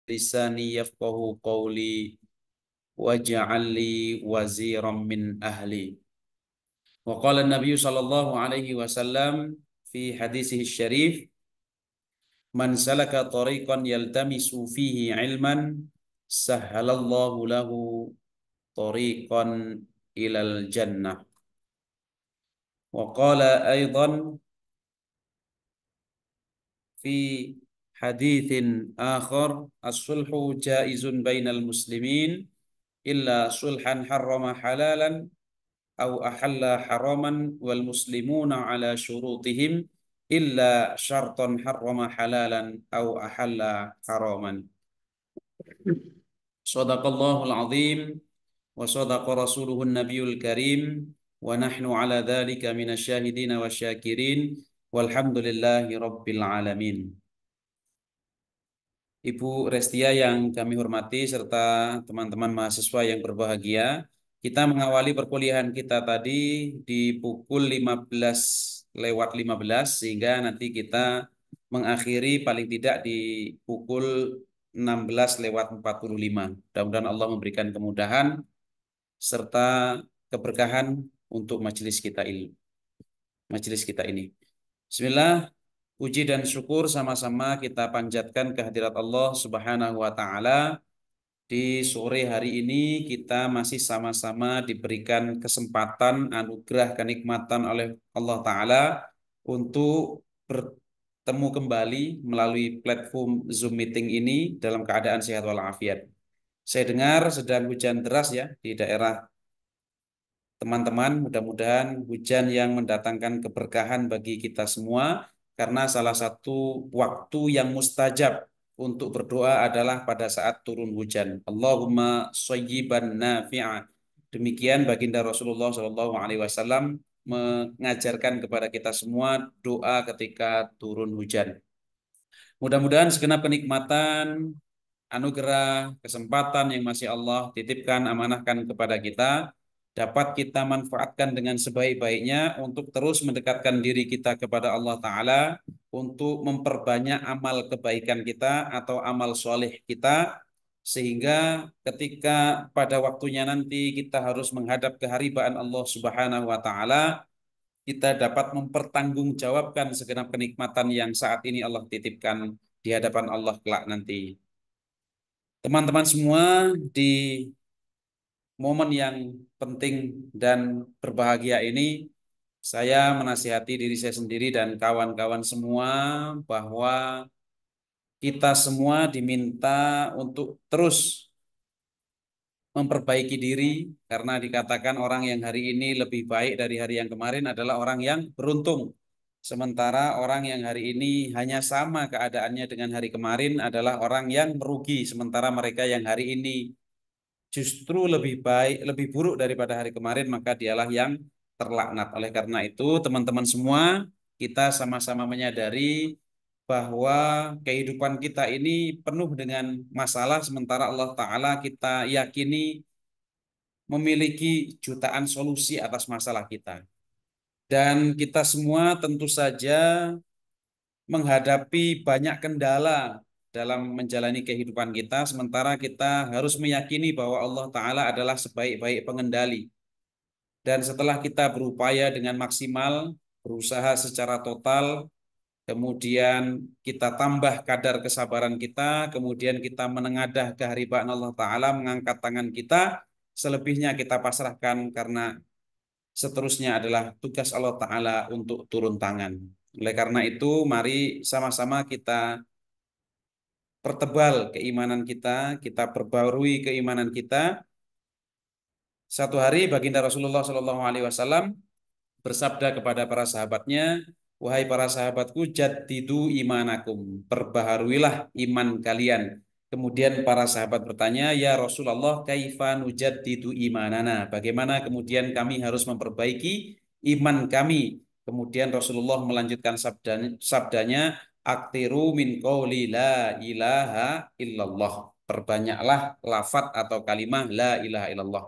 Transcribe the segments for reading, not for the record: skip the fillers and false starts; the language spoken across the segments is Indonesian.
lisani yafqahu qawli waj'al li waziran min ahli. Wa qala an-nabiy sallallahu alaihi wasallam fi hadisihi syarif, man salaka tariqan yaltamisu fihi ilman sahhalallahu lahu tariqan ilal jannah. Wa qala aidan fi haditsin akhar, as-sulhu jaizun bainal muslimin illa sulhan harrama halalan aw ahalla haraman wal muslimuna ala syurutihim illa syartan harrama halalan aw ahalla haraman. Shadaqallahul azim wa shadaqa rasuluhun nabiyul karim wa nahnu ala dzalika minasyahidin wasyakirin walhamdulillahi rabbil alamin. Ibu Restia yang kami hormati serta teman-teman mahasiswa yang berbahagia, kita mengawali perkuliahan kita tadi di pukul 15:15 sehingga nanti kita mengakhiri paling tidak di pukul 16:45. Mudah-mudahan Allah memberikan kemudahan serta keberkahan untuk majelis kita ini. Bismillah. Puji dan syukur sama-sama kita panjatkan kehadirat Allah Subhanahu wa taala. Di sore hari ini kita masih sama-sama diberikan kesempatan, anugerah, kenikmatan oleh Allah taala untuk bertemu kembali melalui platform Zoom meeting ini dalam keadaan sehat walafiat. Saya dengar sedang hujan deras ya di daerah teman-teman, mudah-mudahan hujan yang mendatangkan keberkahan bagi kita semua, karena salah satu waktu yang mustajab untuk berdoa adalah pada saat turun hujan. Allahumma shayyiban nafi'a. Demikian baginda Rasulullah SAW mengajarkan kepada kita semua doa ketika turun hujan. Mudah-mudahan segenap kenikmatan, anugerah, kesempatan yang masih Allah titipkan, amanahkan kepada kita, dapat kita manfaatkan dengan sebaik-baiknya untuk terus mendekatkan diri kita kepada Allah Ta'ala, untuk memperbanyak amal kebaikan kita atau amal soleh kita, sehingga ketika pada waktunya nanti kita harus menghadap keharibaan Allah Subhanahu wa Ta'ala, kita dapat mempertanggungjawabkan segenap kenikmatan yang saat ini Allah titipkan di hadapan Allah kelak nanti. Teman-teman semua, di momen yang penting dan berbahagia ini, saya menasihati diri saya sendiri dan kawan-kawan semua bahwa kita semua diminta untuk terus memperbaiki diri, karena dikatakan orang yang hari ini lebih baik dari hari yang kemarin adalah orang yang beruntung. Sementara orang yang hari ini hanya sama keadaannya dengan hari kemarin adalah orang yang merugi. Sementara mereka yang hari ini justru lebih baik, lebih buruk daripada hari kemarin, maka dialah yang terlaknat. Oleh karena itu, teman-teman semua, kita sama-sama menyadari bahwa kehidupan kita ini penuh dengan masalah, sementara Allah Ta'ala kita yakini memiliki jutaan solusi atas masalah kita. Dan kita semua tentu saja menghadapi banyak kendala dalam menjalani kehidupan kita, sementara kita harus meyakini bahwa Allah Ta'ala adalah sebaik-baik pengendali. Dan setelah kita berupaya dengan maksimal, berusaha secara total, kemudian kita tambah kadar kesabaran kita, kemudian kita menengadah keharibaan Allah Ta'ala, mengangkat tangan kita, selebihnya kita pasrahkan karena seterusnya adalah tugas Allah Ta'ala untuk turun tangan. Oleh karena itu, mari sama-sama kita pertebal keimanan kita perbarui keimanan kita. Satu hari baginda Rasulullah SAW bersabda kepada para sahabatnya, wahai para sahabatku, jaddidu imanakum, perbaharuilah iman kalian. Kemudian para sahabat bertanya, ya Rasulullah, kaifa nujaddidu imanana? Bagaimana kemudian kami harus memperbaiki iman kami? Kemudian Rasulullah melanjutkan sabdanya, aktiru min qawli la ilaha illallah. Perbanyaklah lafaz atau kalimah la ilaha illallah.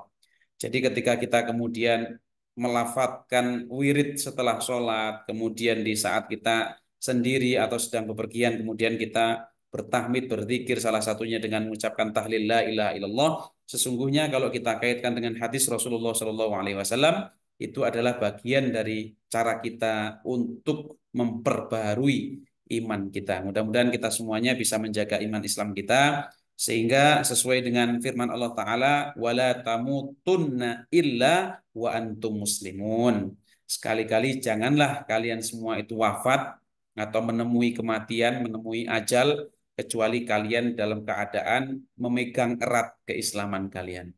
Jadi ketika kita kemudian melafadzkan wirid setelah sholat, kemudian di saat kita sendiri atau sedang bepergian, kemudian kita bertahmid, berzikir, salah satunya dengan mengucapkan tahlil la ilaha illallah. Sesungguhnya kalau kita kaitkan dengan hadis Rasulullah Shallallahu Alaihi Wasallam, itu adalah bagian dari cara kita untuk memperbaharui iman kita. Mudah-mudahan kita semuanya bisa menjaga iman Islam kita sehingga sesuai dengan firman Allah Ta'ala, wala tamutunna illa wa antum muslimun. Sekali-kali janganlah kalian semua itu wafat atau menemui kematian, menemui ajal, kecuali kalian dalam keadaan memegang erat keislaman kalian.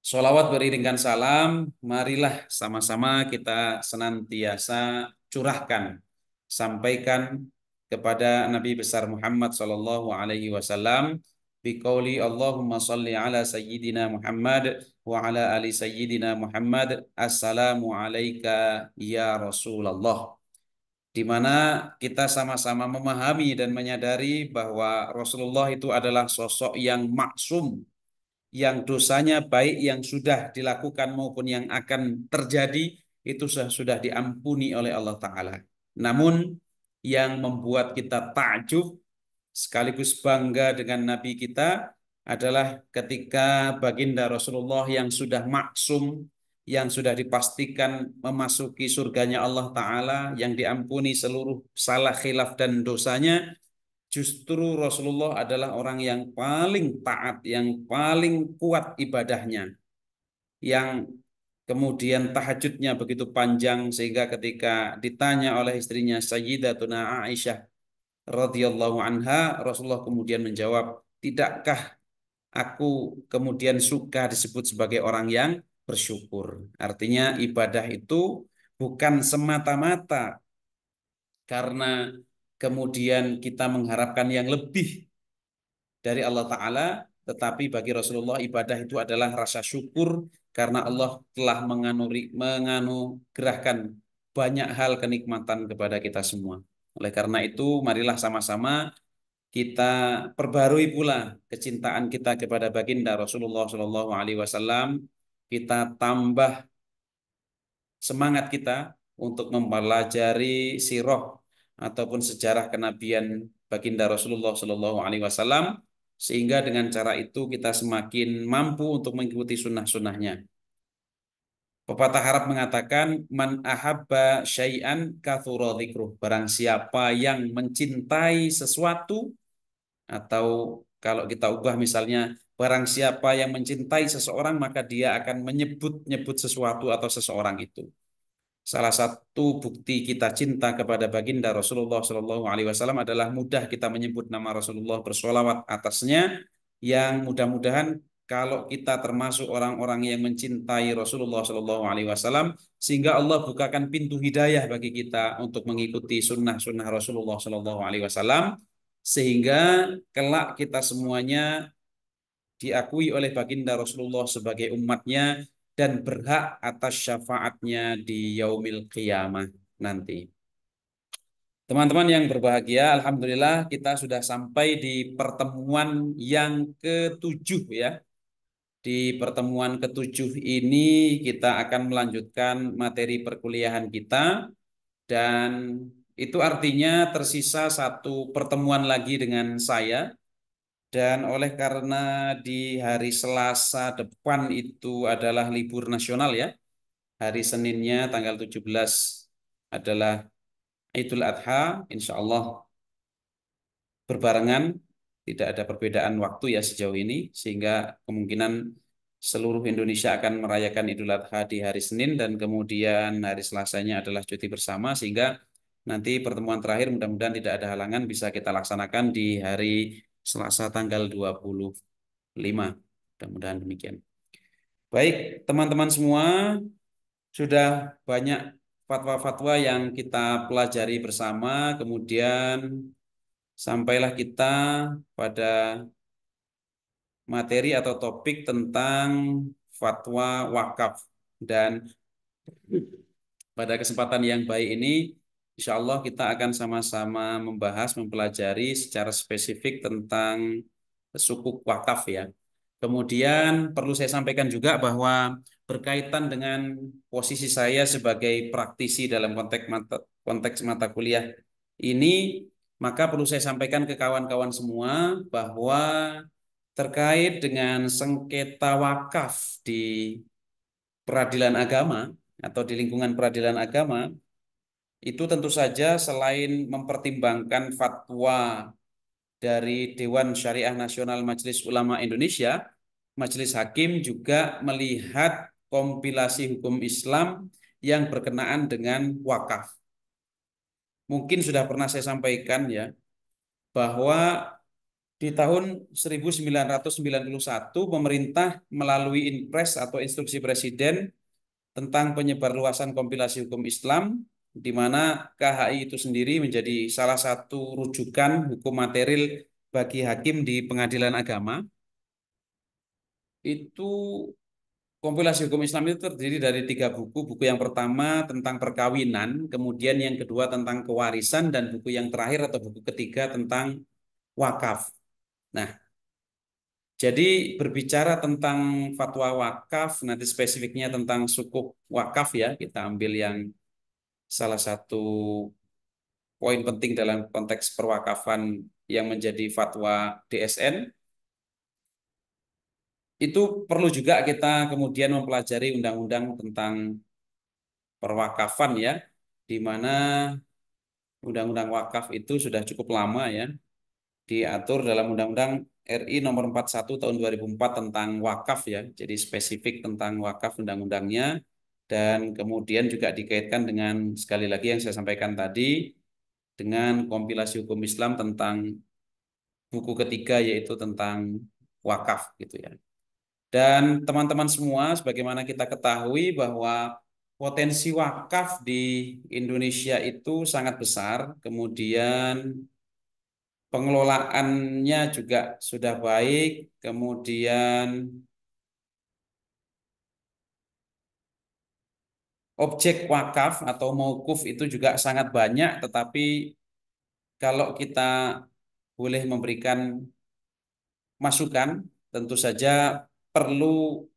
Sholawat beriringkan salam, marilah sama-sama kita senantiasa curahkan, sampaikan kepada Nabi besar Muhammad sallallahu alaihi wasallam biqauli Allahumma salli ala sayyidina Muhammad wa ala ali sayyidina Muhammad, assalamu alayka ya Rasulullah, di mana kita sama-sama memahami dan menyadari bahwa Rasulullah itu adalah sosok yang maksum, yang dosanya baik yang sudah dilakukan maupun yang akan terjadi itu sudah diampuni oleh Allah Ta'ala. Namun yang membuat kita takjub sekaligus bangga dengan Nabi kita adalah ketika baginda Rasulullah yang sudah maksum, yang sudah dipastikan memasuki surganya Allah Ta'ala, yang diampuni seluruh salah khilaf dan dosanya, justru Rasulullah adalah orang yang paling taat, yang paling kuat ibadahnya, yang kemudian tahajudnya begitu panjang sehingga ketika ditanya oleh istrinya Sayyidatuna Aisyah radhiyallahu anha, Rasulullah kemudian menjawab, "Tidakkah aku kemudian suka disebut sebagai orang yang bersyukur?" Artinya ibadah itu bukan semata-mata karena kemudian kita mengharapkan yang lebih dari Allah Ta'ala, tetapi bagi Rasulullah ibadah itu adalah rasa syukur karena Allah telah menganugerahkan banyak hal kenikmatan kepada kita semua. Oleh karena itu, marilah sama-sama kita perbarui pula kecintaan kita kepada baginda Rasulullah Shallallahu Alaihi Wasallam. Kita tambah semangat kita untuk mempelajari sirah ataupun sejarah kenabian baginda Rasulullah Shallallahu Alaihi Wasallam, sehingga dengan cara itu kita semakin mampu untuk mengikuti sunnah-sunnahnya. Pepatah Arab mengatakan, man ahabba syai'an kathura dzikruh. Barang siapa yang mencintai sesuatu, atau kalau kita ubah misalnya, barang siapa yang mencintai seseorang maka dia akan menyebut-nyebut sesuatu atau seseorang itu. Salah satu bukti kita cinta kepada baginda Rasulullah Shallallahu Alaihi Wasallam adalah mudah kita menyebut nama Rasulullah, bersolawat atasnya, yang mudah-mudahan kalau kita termasuk orang-orang yang mencintai Rasulullah Shallallahu Alaihi Wasallam, sehingga Allah bukakan pintu hidayah bagi kita untuk mengikuti sunnah-sunnah Rasulullah Shallallahu Alaihi Wasallam, sehingga kelak kita semuanya diakui oleh baginda Rasulullah sebagai umatnya dan berhak atas syafaatnya di yaumil qiyamah nanti. Teman-teman yang berbahagia, alhamdulillah kita sudah sampai di pertemuan yang ketujuh ya. Di pertemuan ketujuh ini kita akan melanjutkan materi perkuliahan kita, dan itu artinya tersisa satu pertemuan lagi dengan saya. Dan oleh karena di hari Selasa depan itu adalah libur nasional ya, hari Seninnya tanggal 17 adalah Idul Adha, insya Allah berbarengan, tidak ada perbedaan waktu ya sejauh ini, sehingga kemungkinan seluruh Indonesia akan merayakan Idul Adha di hari Senin dan kemudian hari Selasanya adalah cuti bersama, sehingga nanti pertemuan terakhir mudah-mudahan tidak ada halangan bisa kita laksanakan di hari Selasa tanggal 25. Mudah-mudahan demikian. Baik, teman-teman semua, sudah banyak fatwa-fatwa yang kita pelajari bersama, kemudian sampailah kita pada materi atau topik tentang fatwa wakaf. Dan pada kesempatan yang baik ini, insya Allah kita akan sama-sama membahas, mempelajari secara spesifik tentang sukuk wakaf ya. Kemudian perlu saya sampaikan juga bahwa berkaitan dengan posisi saya sebagai praktisi dalam konteks mata kuliah ini, Maka perlu saya sampaikan ke kawan-kawan semua bahwa terkait dengan sengketa wakaf di peradilan agama atau di lingkungan peradilan agama, itu tentu saja selain mempertimbangkan fatwa dari Dewan Syariah Nasional Majelis Ulama Indonesia, Majelis Hakim juga melihat kompilasi hukum Islam yang berkenaan dengan wakaf. Mungkin sudah pernah saya sampaikan ya, bahwa di tahun 1991 pemerintah melalui Inpres atau Instruksi Presiden tentang penyebarluasan kompilasi hukum Islam, di mana KHI itu sendiri menjadi salah satu rujukan hukum material bagi hakim di pengadilan agama. Itu kompilasi hukum Islam itu terdiri dari tiga buku. Buku yang pertama tentang perkawinan, kemudian yang kedua tentang kewarisan, dan buku yang terakhir atau buku ketiga tentang wakaf. Nah, jadi berbicara tentang fatwa wakaf, nanti spesifiknya tentang sukuk wakaf ya, kita ambil yang salah satu poin penting dalam konteks perwakafan yang menjadi fatwa DSN, itu perlu juga kita kemudian mempelajari undang-undang tentang perwakafan ya, di mana undang-undang wakaf itu sudah cukup lama ya, diatur dalam Undang-Undang RI nomor 41 tahun 2004 tentang wakaf ya. Jadi spesifik tentang wakaf undang-undangnya, dan kemudian juga dikaitkan dengan sekali lagi yang saya sampaikan tadi dengan kompilasi hukum Islam tentang buku ketiga yaitu tentang wakaf gitu ya. Dan teman-teman semua, sebagaimana kita ketahui bahwa potensi wakaf di Indonesia itu sangat besar, kemudian pengelolaannya juga sudah baik, kemudian objek wakaf atau maukuf itu juga sangat banyak, tetapi kalau kita boleh memberikan masukan, tentu saja perlu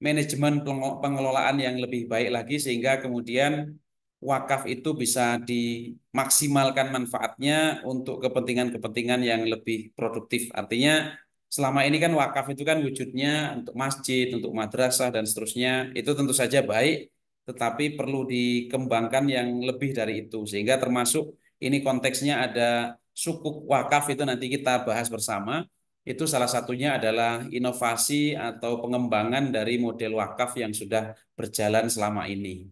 manajemen pengelolaan yang lebih baik lagi sehingga kemudian wakaf itu bisa dimaksimalkan manfaatnya untuk kepentingan-kepentingan yang lebih produktif. Artinya selama ini kan wakaf itu kan wujudnya untuk masjid, untuk madrasah dan seterusnya. Itu tentu saja baik, tetapi perlu dikembangkan yang lebih dari itu. Sehingga termasuk ini konteksnya ada sukuk wakaf, itu nanti kita bahas bersama. Itu salah satunya adalah inovasi atau pengembangan dari model wakaf yang sudah berjalan selama ini.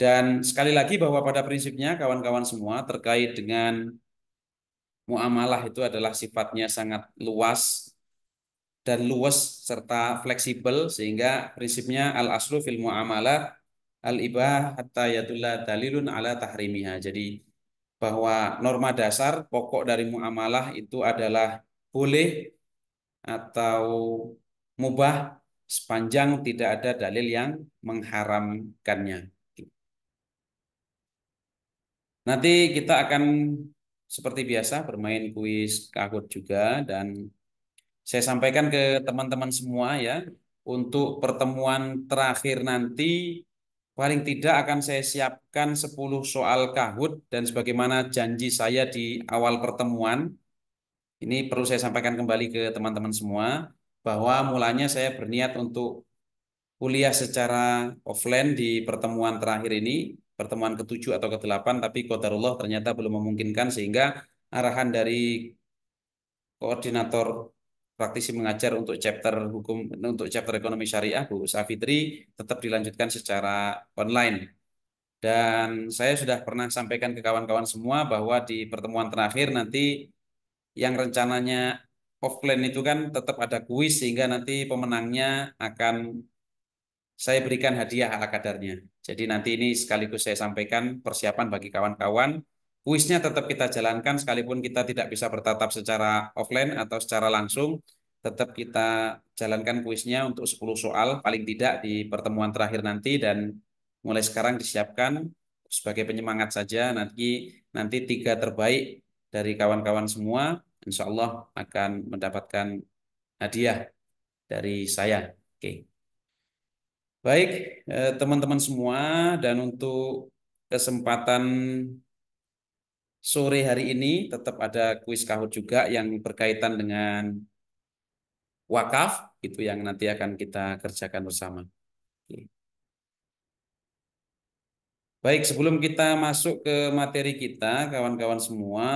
Dan sekali lagi bahwa pada prinsipnya kawan-kawan semua terkait dengan muamalah itu adalah sifatnya sangat luas dan luwes serta fleksibel, sehingga prinsipnya al aslu fil muamalah al ibah hatta yadulla dalilun ala tahrimiha. Jadi bahwa norma dasar pokok dari muamalah itu adalah boleh atau mubah sepanjang tidak ada dalil yang mengharamkannya. Nanti kita akan seperti biasa bermain kuis Kahoot juga, dan saya sampaikan ke teman-teman semua ya, untuk pertemuan terakhir nanti paling tidak akan saya siapkan 10 soal Kahoot, dan sebagaimana janji saya di awal pertemuan, ini perlu saya sampaikan kembali ke teman-teman semua bahwa mulanya saya berniat untuk kuliah secara offline di pertemuan terakhir ini, pertemuan ketujuh atau kedelapan, tapi qadarullah ternyata belum memungkinkan, sehingga arahan dari koordinator praktisi mengajar untuk chapter hukum, untuk chapter ekonomi syariah Bu Safitri, tetap dilanjutkan secara online. Dan saya sudah pernah sampaikan ke kawan-kawan semua bahwa di pertemuan terakhir nanti yang rencananya offline itu kan tetap ada kuis, sehingga nanti pemenangnya akan saya berikan hadiah ala kadarnya. Jadi nanti ini sekaligus saya sampaikan persiapan bagi kawan-kawan. Kuisnya tetap kita jalankan sekalipun kita tidak bisa bertatap secara offline atau secara langsung. Tetap kita jalankan kuisnya untuk 10 soal paling tidak di pertemuan terakhir nanti, dan mulai sekarang disiapkan sebagai penyemangat saja. Nanti tiga terbaik dari kawan-kawan semua insya Allah akan mendapatkan hadiah dari saya. Oke. Baik, teman-teman semua, dan untuk kesempatan Sore hari ini tetap ada kuis Kahoot juga yang berkaitan dengan wakaf, itu yang nanti akan kita kerjakan bersama. Oke. Baik, sebelum kita masuk ke materi kita, kawan-kawan semua,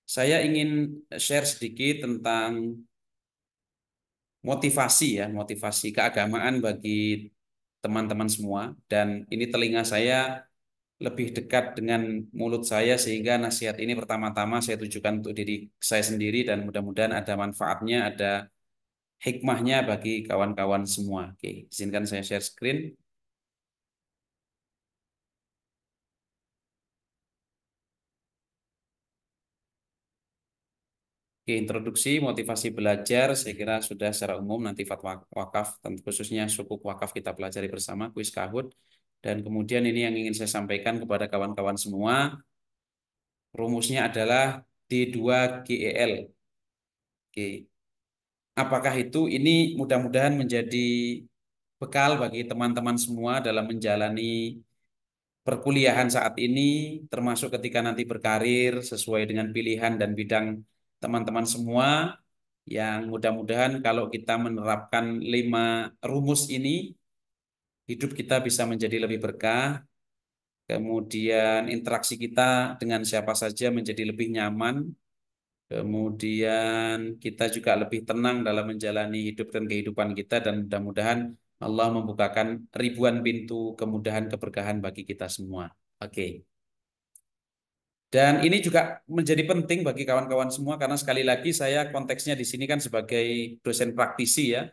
saya ingin share sedikit tentang motivasi ya, motivasi keagamaan bagi teman-teman semua. Dan ini telinga saya lebih dekat dengan mulut saya sehingga nasihat ini pertama-tama saya tujukan untuk diri saya sendiri dan mudah-mudahan ada manfaatnya, ada hikmahnya bagi kawan-kawan semua. Oke, izinkan saya share screen. Oke, introduksi motivasi belajar saya kira sudah secara umum nanti fatwa wakaf dan khususnya sukuk wakaf kita pelajari bersama kuis Kahoot. Dan kemudian ini yang ingin saya sampaikan kepada kawan-kawan semua, rumusnya adalah D2GEL. Oke, apakah itu? Ini mudah-mudahan menjadi bekal bagi teman-teman semua dalam menjalani perkuliahan saat ini, termasuk ketika nanti berkarir sesuai dengan pilihan dan bidang teman-teman semua, yang mudah-mudahan kalau kita menerapkan 5 rumus ini, hidup kita bisa menjadi lebih berkah, kemudian interaksi kita dengan siapa saja menjadi lebih nyaman, kemudian kita juga lebih tenang dalam menjalani hidup dan kehidupan kita, dan mudah-mudahan Allah membukakan ribuan pintu kemudahan keberkahan bagi kita semua. Oke. Dan ini juga menjadi penting bagi kawan-kawan semua karena sekali lagi saya konteksnya di sini kan sebagai dosen praktisi ya,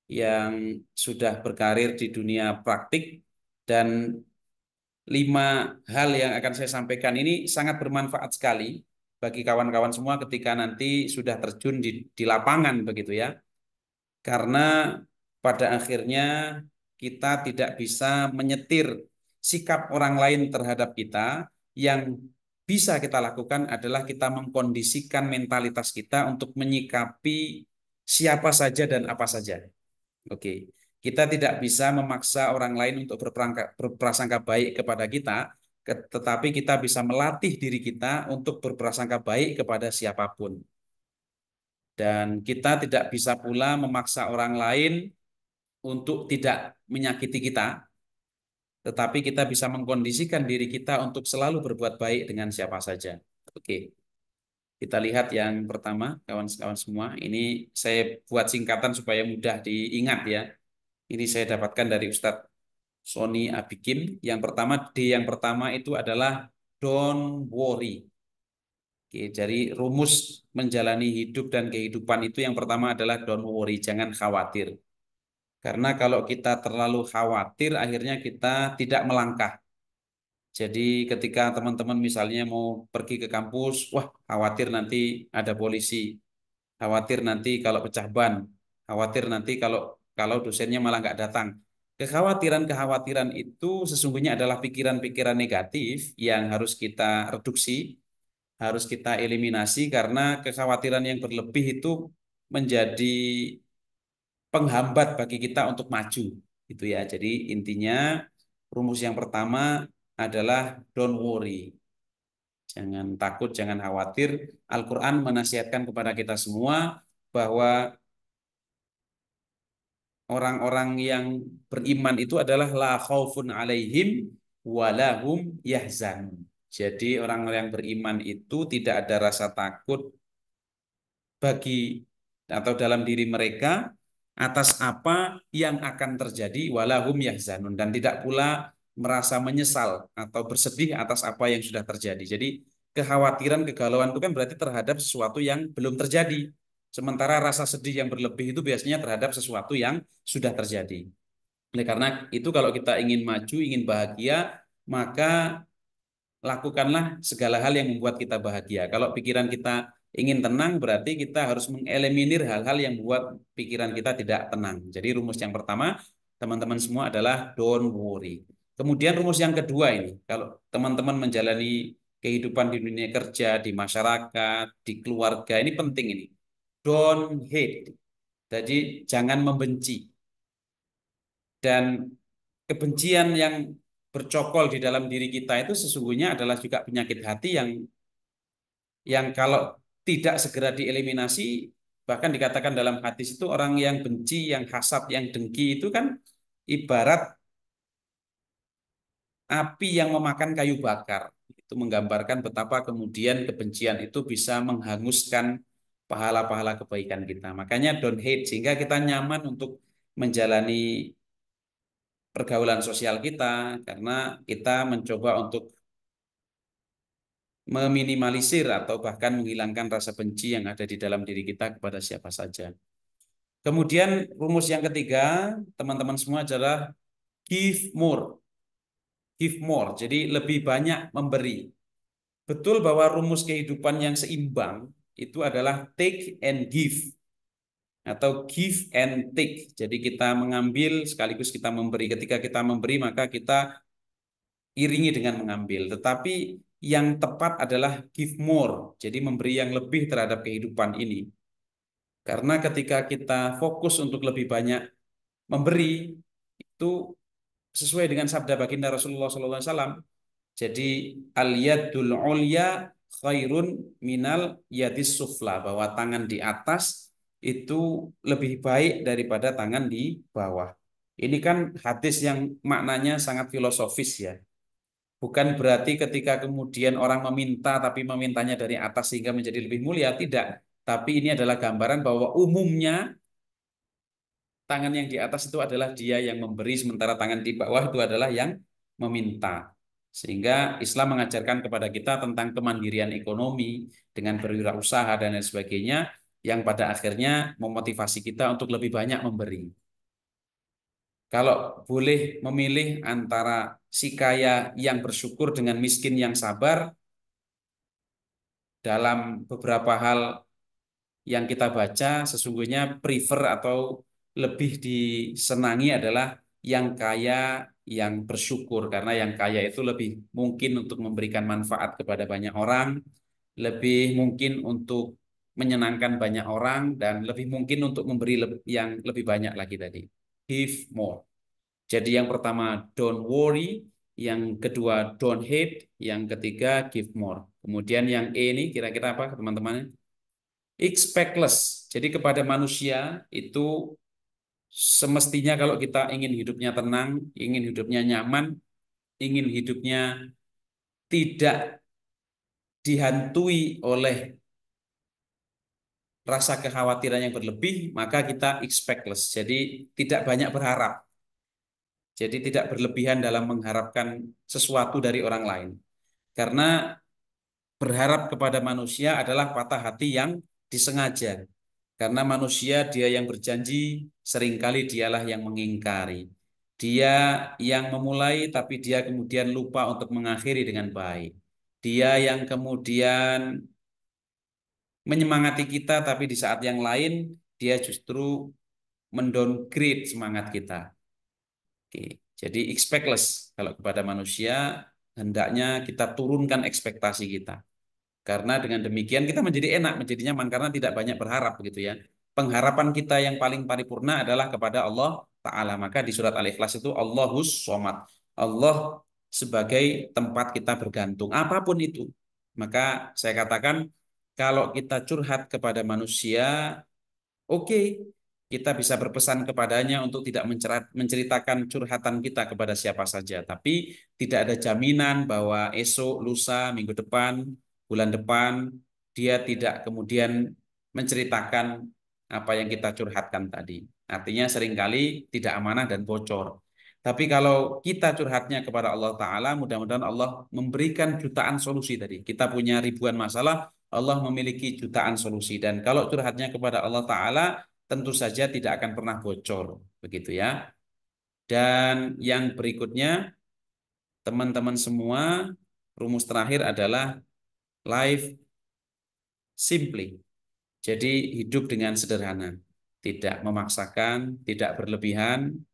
yang sudah berkarir di dunia praktik, dan 5 hal yang akan saya sampaikan ini sangat bermanfaat sekali bagi kawan-kawan semua ketika nanti sudah terjun di lapangan begitu ya. Karena pada akhirnya kita tidak bisa menyetir sikap orang lain terhadap kita. Yang bisa kita lakukan adalah kita mengkondisikan mentalitas kita untuk menyikapi siapa saja dan apa saja. Oke, kita tidak bisa memaksa orang lain untuk berprasangka baik kepada kita, tetapi kita bisa melatih diri kita untuk berprasangka baik kepada siapapun. Dan kita tidak bisa pula memaksa orang lain untuk tidak menyakiti kita, tetapi kita bisa mengkondisikan diri kita untuk selalu berbuat baik dengan siapa saja. Oke, kita lihat yang pertama, kawan-kawan semua. Ini saya buat singkatan supaya mudah diingat ya. Ini saya dapatkan dari Ustadz Sony Abikin. Yang pertama, D yang pertama itu adalah don't worry. Oke, jadi rumus menjalani hidup dan kehidupan itu yang pertama adalah don't worry, jangan khawatir. Karena kalau kita terlalu khawatir, akhirnya kita tidak melangkah. Jadi ketika teman-teman misalnya mau pergi ke kampus, wah khawatir nanti ada polisi, khawatir nanti kalau pecah ban, khawatir nanti kalau kalau dosennya malah nggak datang. Kekhawatiran-kekhawatiran itu sesungguhnya adalah pikiran-pikiran negatif yang harus kita reduksi, harus kita eliminasi karena kekhawatiran yang berlebih itu menjadi penghambat bagi kita untuk maju. Gitu ya. Jadi intinya rumus yang pertama adalah don't worry. Jangan takut, jangan khawatir. Al-Quran menasihatkan kepada kita semua bahwa orang-orang yang beriman itu adalah la khaufun alaihim walahum yahzanun. Jadi orang-orang yang beriman itu tidak ada rasa takut bagi atau dalam diri mereka atas apa yang akan terjadi walahum yahzanun, dan tidak pula merasa menyesal atau bersedih atas apa yang sudah terjadi. Jadi kekhawatiran, kegalauan itu kan berarti terhadap sesuatu yang belum terjadi. Sementara rasa sedih yang berlebih itu biasanya terhadap sesuatu yang sudah terjadi. Oleh karena itu kalau kita ingin maju, ingin bahagia, maka lakukanlah segala hal yang membuat kita bahagia. Kalau pikiran kita ingin tenang, berarti kita harus mengeliminir hal-hal yang membuat pikiran kita tidak tenang. Jadi rumus yang pertama, teman-teman semua adalah don't worry. Kemudian rumus yang kedua ini, kalau teman-teman menjalani kehidupan di dunia kerja, di masyarakat, di keluarga, ini penting ini. Don't hate. Jadi jangan membenci. Dan kebencian yang bercokol di dalam diri kita itu sesungguhnya adalah juga penyakit hati yang kalau tidak segera dieliminasi, bahkan dikatakan dalam hadis itu orang yang benci, yang hasad, yang dengki itu kan ibarat api yang memakan kayu bakar. Itu menggambarkan betapa kemudian kebencian itu bisa menghanguskan pahala-pahala kebaikan kita. Makanya don't hate, sehingga kita nyaman untuk menjalani pergaulan sosial kita, karena kita mencoba untuk meminimalisir atau bahkan menghilangkan rasa benci yang ada di dalam diri kita kepada siapa saja. Kemudian rumus yang ketiga, teman-teman semua adalah give more. Give more, jadi lebih banyak memberi. Betul bahwa rumus kehidupan yang seimbang itu adalah take and give atau give and take. Jadi kita mengambil sekaligus kita memberi. Ketika kita memberi maka kita iringi dengan mengambil. Tetapi yang tepat adalah give more. Jadi memberi yang lebih terhadap kehidupan ini. Karena ketika kita fokus untuk lebih banyak memberi, itu sesuai dengan sabda baginda Rasulullah SAW. Jadi al-yadul ulya khairun minal yadis sufla, bahwa tangan di atas itu lebih baik daripada tangan di bawah. Ini kan hadis yang maknanya sangat filosofis ya. Bukan berarti ketika kemudian orang meminta tapi memintanya dari atas sehingga menjadi lebih mulia, tidak. Tapi ini adalah gambaran bahwa umumnya tangan yang di atas itu adalah dia yang memberi, sementara tangan di bawah itu adalah yang meminta. Sehingga Islam mengajarkan kepada kita tentang kemandirian ekonomi dengan berwirausaha dan lain sebagainya, yang pada akhirnya memotivasi kita untuk lebih banyak memberi. Kalau boleh memilih antara si kaya yang bersyukur dengan miskin yang sabar, dalam beberapa hal yang kita baca sesungguhnya prefer atau lebih disenangi adalah yang kaya yang bersyukur, karena yang kaya itu lebih mungkin untuk memberikan manfaat kepada banyak orang, lebih mungkin untuk menyenangkan banyak orang, dan lebih mungkin untuk memberi yang lebih banyak lagi tadi. Give more. Jadi yang pertama don't worry, yang kedua don't hate, yang ketiga give more. Kemudian yang E ini kira-kira apa teman-teman? Expectless. Jadi kepada manusia itu semestinya kalau kita ingin hidupnya tenang, ingin hidupnya nyaman, ingin hidupnya tidak dihantui oleh rasa kekhawatiran yang berlebih, maka kita expectless. Jadi tidak banyak berharap. Jadi tidak berlebihan dalam mengharapkan sesuatu dari orang lain. Karena berharap kepada manusia adalah patah hati yang disengaja. Karena manusia dia yang berjanji, seringkali dialah yang mengingkari. Dia yang memulai, tapi dia kemudian lupa untuk mengakhiri dengan baik. Dia yang kemudian menyemangati kita, tapi di saat yang lain dia justru mendowngrade semangat kita. Oke. Jadi expectless kalau kepada manusia hendaknya kita turunkan ekspektasi kita. Karena dengan demikian kita menjadi enak, menjadi nyaman karena tidak banyak berharap begitu ya. Pengharapan kita yang paling paripurna adalah kepada Allah Ta'ala. Maka di surat Al-Ikhlas itu Allahus Somad. Allah sebagai tempat kita bergantung. Apapun itu. Maka saya katakan kalau kita curhat kepada manusia, oke, kita bisa berpesan kepadanya untuk tidak menceritakan curhatan kita kepada siapa saja. Tapi tidak ada jaminan bahwa esok, lusa, minggu depan, bulan depan, dia tidak kemudian menceritakan apa yang kita curhatkan tadi. Artinya seringkali tidak amanah dan bocor. Tapi kalau kita curhatnya kepada Allah Ta'ala, mudah-mudahan Allah memberikan jutaan solusi tadi. Kita punya ribuan masalah, Allah memiliki jutaan solusi. Dan kalau curhatnya kepada Allah Ta'ala, tentu saja tidak akan pernah bocor. Begitu ya. Dan yang berikutnya, teman-teman semua, rumus terakhir adalah life simply. Jadi hidup dengan sederhana, tidak memaksakan, tidak berlebihan,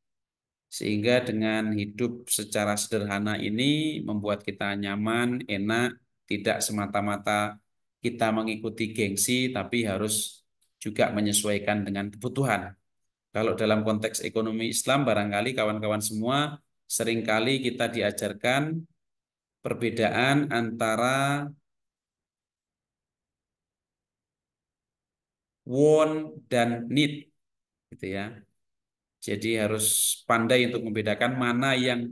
sehingga dengan hidup secara sederhana ini membuat kita nyaman, enak, tidak semata-mata kita mengikuti gengsi, tapi harus juga menyesuaikan dengan kebutuhan. Kalau dalam konteks ekonomi Islam, barangkali kawan-kawan semua seringkali kita diajarkan perbedaan antara want dan need gitu ya. Jadi harus pandai untuk membedakan mana yang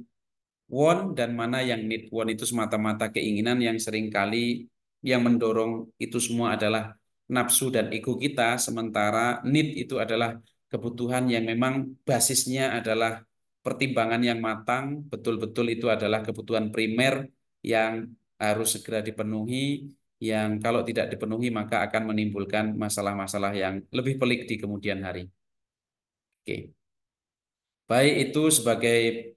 want dan mana yang need. Want itu semata-mata keinginan yang seringkali yang mendorong itu semua adalah nafsu dan ego kita, sementara need itu adalah kebutuhan yang memang basisnya adalah pertimbangan yang matang, betul-betul itu adalah kebutuhan primer yang harus segera dipenuhi, yang kalau tidak dipenuhi maka akan menimbulkan masalah-masalah yang lebih pelik di kemudian hari. Oke. Baik itu sebagai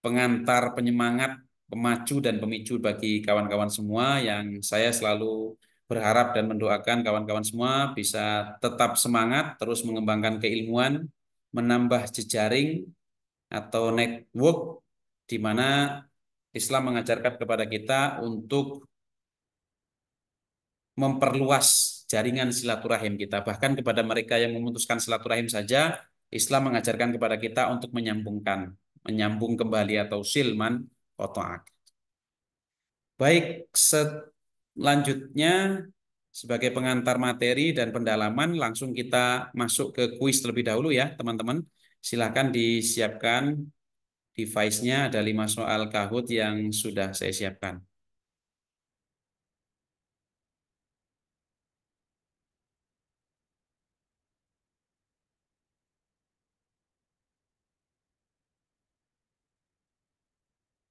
pengantar, penyemangat, pemacu dan pemicu bagi kawan-kawan semua yang saya selalu berharap dan mendoakan kawan-kawan semua bisa tetap semangat, terus mengembangkan keilmuan, menambah jejaring atau network di mana Islam mengajarkan kepada kita untuk memperluas jaringan silaturahim kita. Bahkan kepada mereka yang memutuskan silaturahim saja, Islam mengajarkan kepada kita untuk menyambung kembali atau silman qata'ak. Baik, selanjutnya sebagai pengantar materi dan pendalaman, langsung kita masuk ke kuis terlebih dahulu ya, teman-teman. Silakan disiapkan device-nya, ada 5 soal Kahoot yang sudah saya siapkan.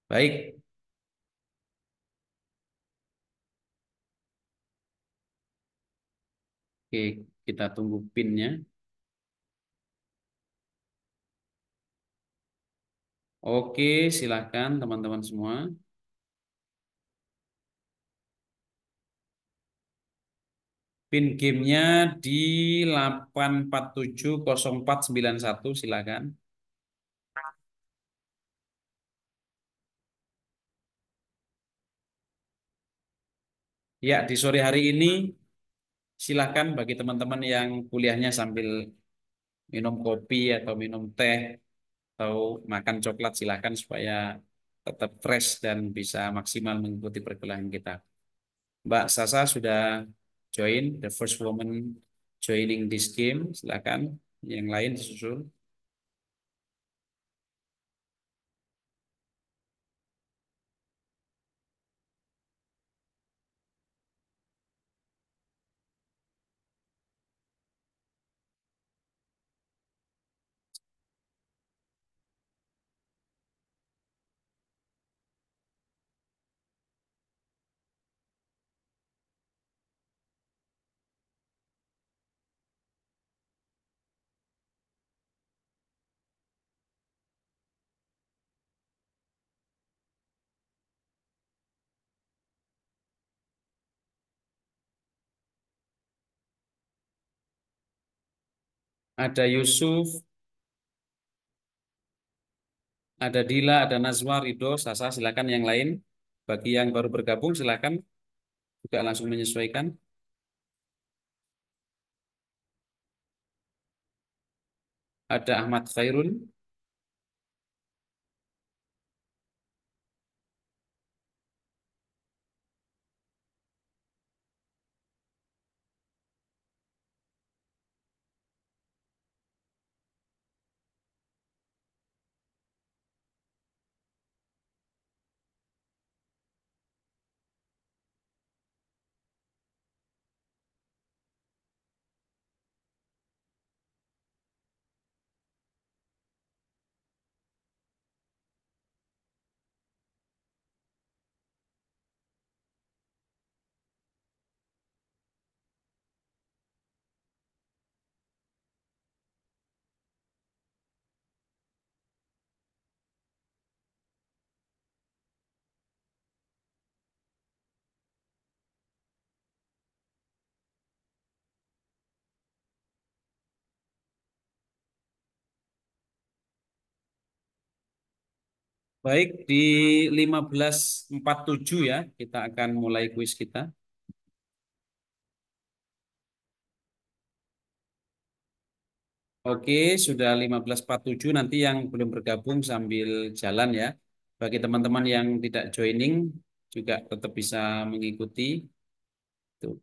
Baik, oke, kita tunggu PIN-nya. Oke, silakan teman-teman semua. PIN gamenya di 8470491, silakan. Ya, di sore hari ini silakan bagi teman-teman yang kuliahnya sambil minum kopi atau minum teh atau makan coklat, silakan supaya tetap fresh dan bisa maksimal mengikuti perkuliahan kita. Mbak Sasa sudah join, the first woman joining this game, silakan. Yang lain disusul. Ada Yusuf, ada Dila, ada Nazwa, Ridho, Sasa, silakan yang lain. Bagi yang baru bergabung, silakan juga langsung menyesuaikan. Ada Ahmad Khairun, baik di 15.47 ya, kita akan mulai kuis kita. Oke, sudah 15.47. Nanti yang belum bergabung sambil jalan ya. Bagi teman-teman yang tidak joining juga tetap bisa mengikuti. Tuh.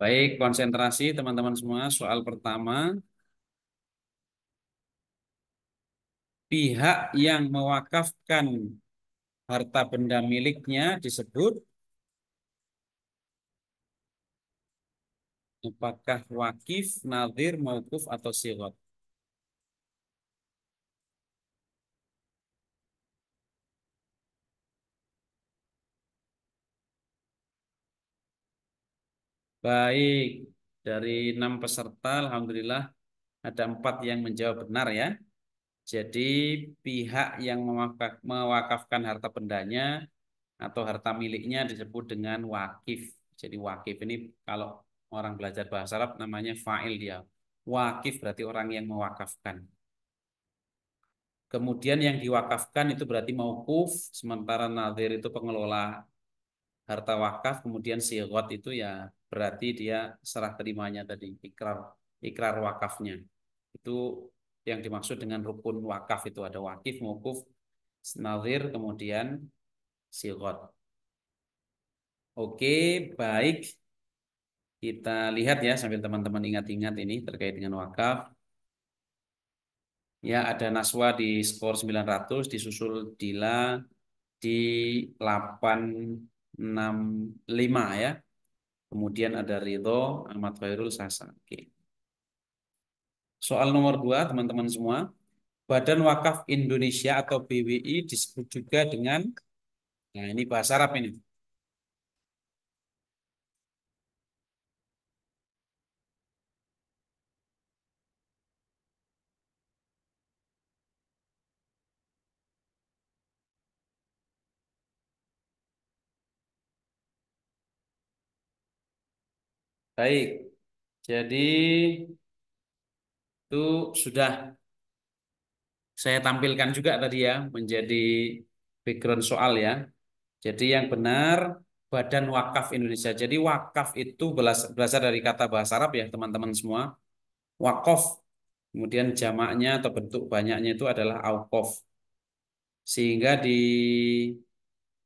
Baik, konsentrasi teman-teman semua. Soal pertama, pihak yang mewakafkan harta benda miliknya disebut apakah wakif, nadhir, mauquf atau sighah. Baik, dari 6 peserta, alhamdulillah ada 4 yang menjawab benar ya. Jadi pihak yang mewakafkan harta bendanya atau harta miliknya disebut dengan wakif. Jadi wakif ini kalau orang belajar bahasa Arab namanya fa'il dia. Wakif berarti orang yang mewakafkan. Kemudian yang diwakafkan itu berarti mauquf, sementara nazir itu pengelola harta wakaf, kemudian sighot itu ya berarti dia serah terimanya tadi, ikrar ikrar wakafnya. Itu yang dimaksud dengan rukun wakaf itu ada wakif, mauquf, nazir, kemudian sighot. Oke, baik. Kita lihat ya sambil teman-teman ingat-ingat ini terkait dengan wakaf. Ya, ada Naswa di skor 900, disusul Dila di 865 ya. Kemudian ada Ridho, Ahmad Khairul, Sasa. Oke. Soal nomor 2, teman-teman semua. Badan Wakaf Indonesia atau BWI disebut juga dengan, nah ini bahasa Arab ini. Baik, jadi itu sudah saya tampilkan juga tadi ya, menjadi background soal ya. Jadi yang benar Badan Wakaf Indonesia. Jadi wakaf itu berasal dari kata bahasa Arab ya teman-teman semua. Wakof. Kemudian jamaknya atau bentuk banyaknya itu adalah aukof. Sehingga di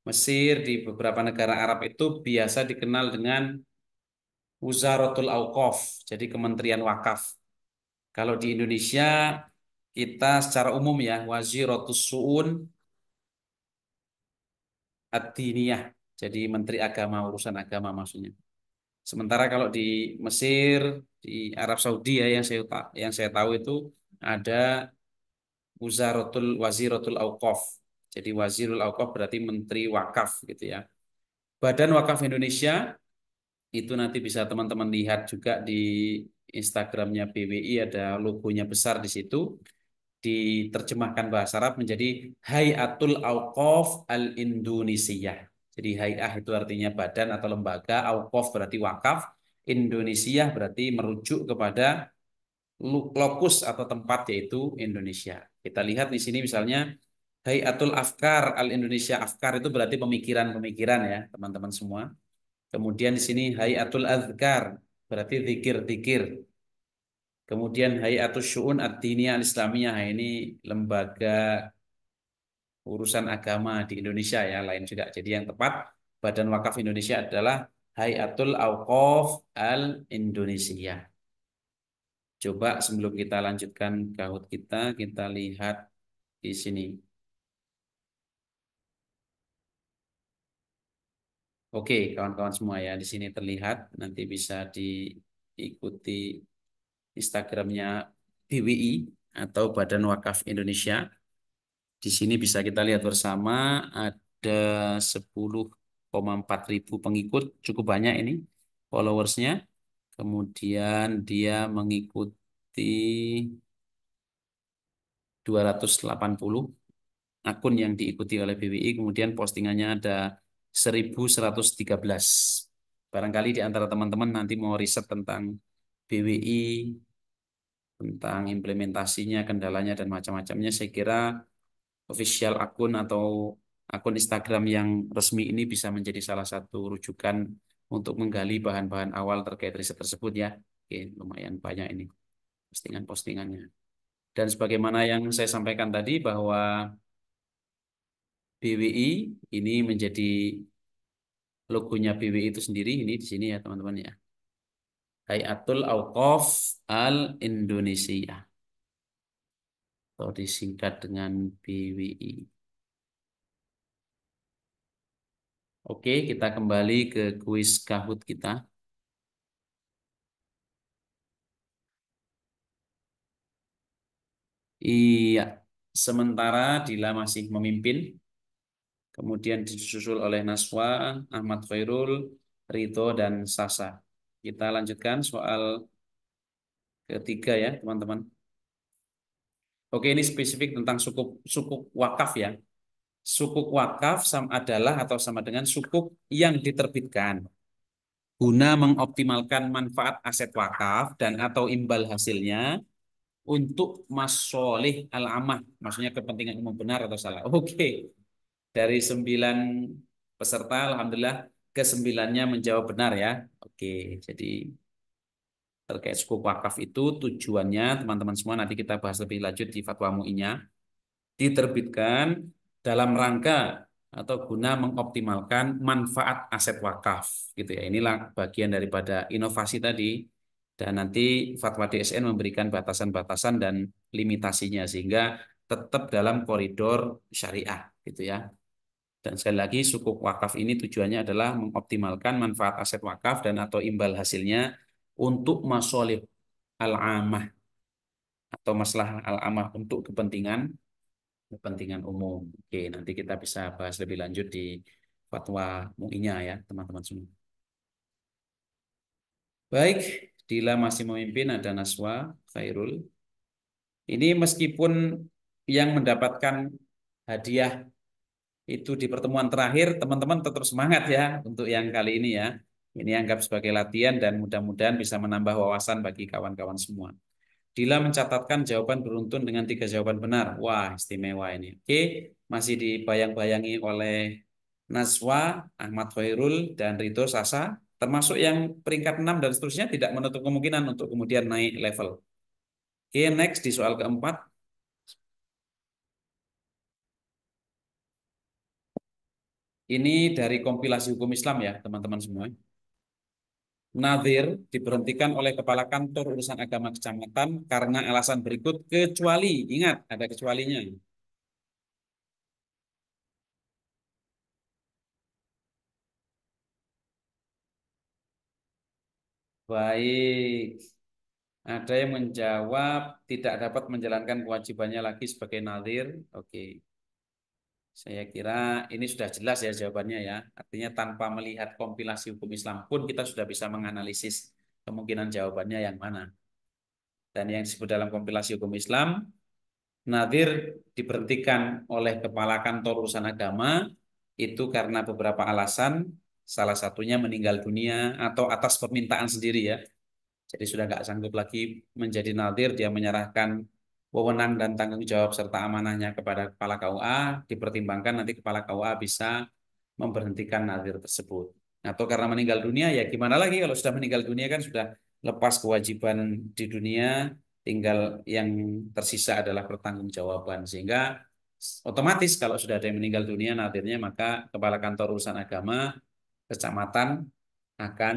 Mesir, di beberapa negara Arab itu biasa dikenal dengan Wuzaratul Auqaf, jadi Kementerian Wakaf. Kalau di Indonesia kita secara umum ya Waziratus Su'un Ad-Diniyah, jadi Menteri Agama, urusan agama maksudnya. Sementara kalau di Mesir, di Arab Saudi ya yang saya tahu itu ada Waziratul Auqaf. Jadi Wazirul Auqaf berarti Menteri Wakaf gitu ya. Badan Wakaf Indonesia itu nanti bisa teman-teman lihat juga di Instagramnya BWI ada logonya besar di situ. Diterjemahkan bahasa Arab menjadi Hayatul Auqaf Al-Indonesiyah. Jadi Hayah itu artinya badan atau lembaga, Auqaf berarti wakaf, Indonesia berarti merujuk kepada lokus atau tempat yaitu Indonesia. Kita lihat di sini misalnya Hayatul Afkar Al-Indonesia. Afkar itu berarti pemikiran-pemikiran ya, teman-teman semua. Kemudian di sini Hayatul Azkar berarti zikir-zikir. Kemudian Hayatus Syu'un Ad-Diniyah Al-Islamiyah. Nah, ini lembaga urusan agama di Indonesia ya, lain juga. Jadi yang tepat Badan Wakaf Indonesia adalah Hayatul Auqaf Al-Indonesia. Coba sebelum kita lanjutkan kahut kita lihat di sini. Oke, kawan-kawan semua ya, di sini terlihat nanti bisa diikuti Instagramnya BWI atau Badan Wakaf Indonesia. Di sini bisa kita lihat bersama ada 10,4 ribu pengikut, cukup banyak ini followersnya. Kemudian dia mengikuti 280 akun yang diikuti oleh BWI. Kemudian postingannya ada 1113. Barangkali di antara teman-teman nanti mau riset tentang BWI, tentang implementasinya, kendalanya, dan macam-macamnya. Saya kira official akun atau akun Instagram yang resmi ini bisa menjadi salah satu rujukan untuk menggali bahan-bahan awal terkait riset tersebut ya. Oke, lumayan banyak ini postingan-postingannya. Dan sebagaimana yang saya sampaikan tadi bahwa BWI ini menjadi logonya BWI itu sendiri ini di sini ya teman-teman ya. Hayatul Auqaf Al-Indonesia atau disingkat dengan BWI. Oke, kita kembali ke kuis Kahoot kita. Iya, sementara Dila masih memimpin, kemudian disusul oleh Naswa, Ahmad Khairul, Rito, dan Sasa. Kita lanjutkan soal ketiga ya, teman-teman. Oke, ini spesifik tentang sukuk sukuk wakaf ya. Sukuk wakaf adalah atau sama dengan sukuk yang diterbitkan guna mengoptimalkan manfaat aset wakaf dan atau imbal hasilnya untuk masolih al-amah, maksudnya kepentingan umum benar atau salah. Oke, dari 9 peserta, alhamdulillah kesembilannya menjawab benar ya. Oke, jadi terkait suku wakaf itu tujuannya teman-teman semua nanti kita bahas lebih lanjut di fatwa MUI-nya, diterbitkan dalam rangka atau guna mengoptimalkan manfaat aset wakaf gitu ya. Inilah bagian daripada inovasi tadi, dan nanti fatwa DSN memberikan batasan-batasan dan limitasinya sehingga tetap dalam koridor syariah gitu ya. Dan sekali lagi sukuk wakaf ini tujuannya adalah mengoptimalkan manfaat aset wakaf dan atau imbal hasilnya untuk masolih al-amah atau masalah al-amah untuk kepentingan kepentingan umum. Oke, nanti kita bisa bahas lebih lanjut di fatwa MUI-nya ya, teman-teman semua. Baik, Dila masih memimpin, ada Naswa, Khairul. Ini meskipun yang mendapatkan hadiah itu di pertemuan terakhir, teman-teman tetap semangat ya untuk yang kali ini ya. Ini anggap sebagai latihan dan mudah-mudahan bisa menambah wawasan bagi kawan-kawan semua. Dila mencatatkan jawaban beruntun dengan 3 jawaban benar. Wah, istimewa ini. Oke, masih dibayang-bayangi oleh Nazwa, Ahmad Khairul, dan Rito Sasa. Termasuk yang peringkat 6 dan seterusnya tidak menutup kemungkinan untuk kemudian naik level. Oke, next di soal keempat. Ini dari kompilasi hukum Islam ya, teman-teman semua. Nadhir diberhentikan oleh kepala kantor urusan agama kecamatan karena alasan berikut kecuali, ingat ada kecualinya. Baik. Ada yang menjawab tidak dapat menjalankan kewajibannya lagi sebagai nadhir. Oke, saya kira ini sudah jelas ya jawabannya ya. Artinya tanpa melihat kompilasi hukum Islam pun kita sudah bisa menganalisis kemungkinan jawabannya yang mana. Dan yang disebut dalam kompilasi hukum Islam, nadhir diberhentikan oleh kepala kantor urusan agama itu karena beberapa alasan, salah satunya meninggal dunia atau atas permintaan sendiri ya. Jadi sudah nggak sanggup lagi menjadi nadir, dia menyerahkan wewenang dan tanggung jawab serta amanahnya kepada kepala KUA, dipertimbangkan nanti kepala KUA bisa memberhentikan nadir tersebut. Atau karena meninggal dunia, ya gimana lagi kalau sudah meninggal dunia kan sudah lepas kewajiban di dunia, tinggal yang tersisa adalah pertanggungjawaban. Sehingga otomatis kalau sudah ada yang meninggal dunia nadirnya, maka kepala kantor urusan agama kecamatan akan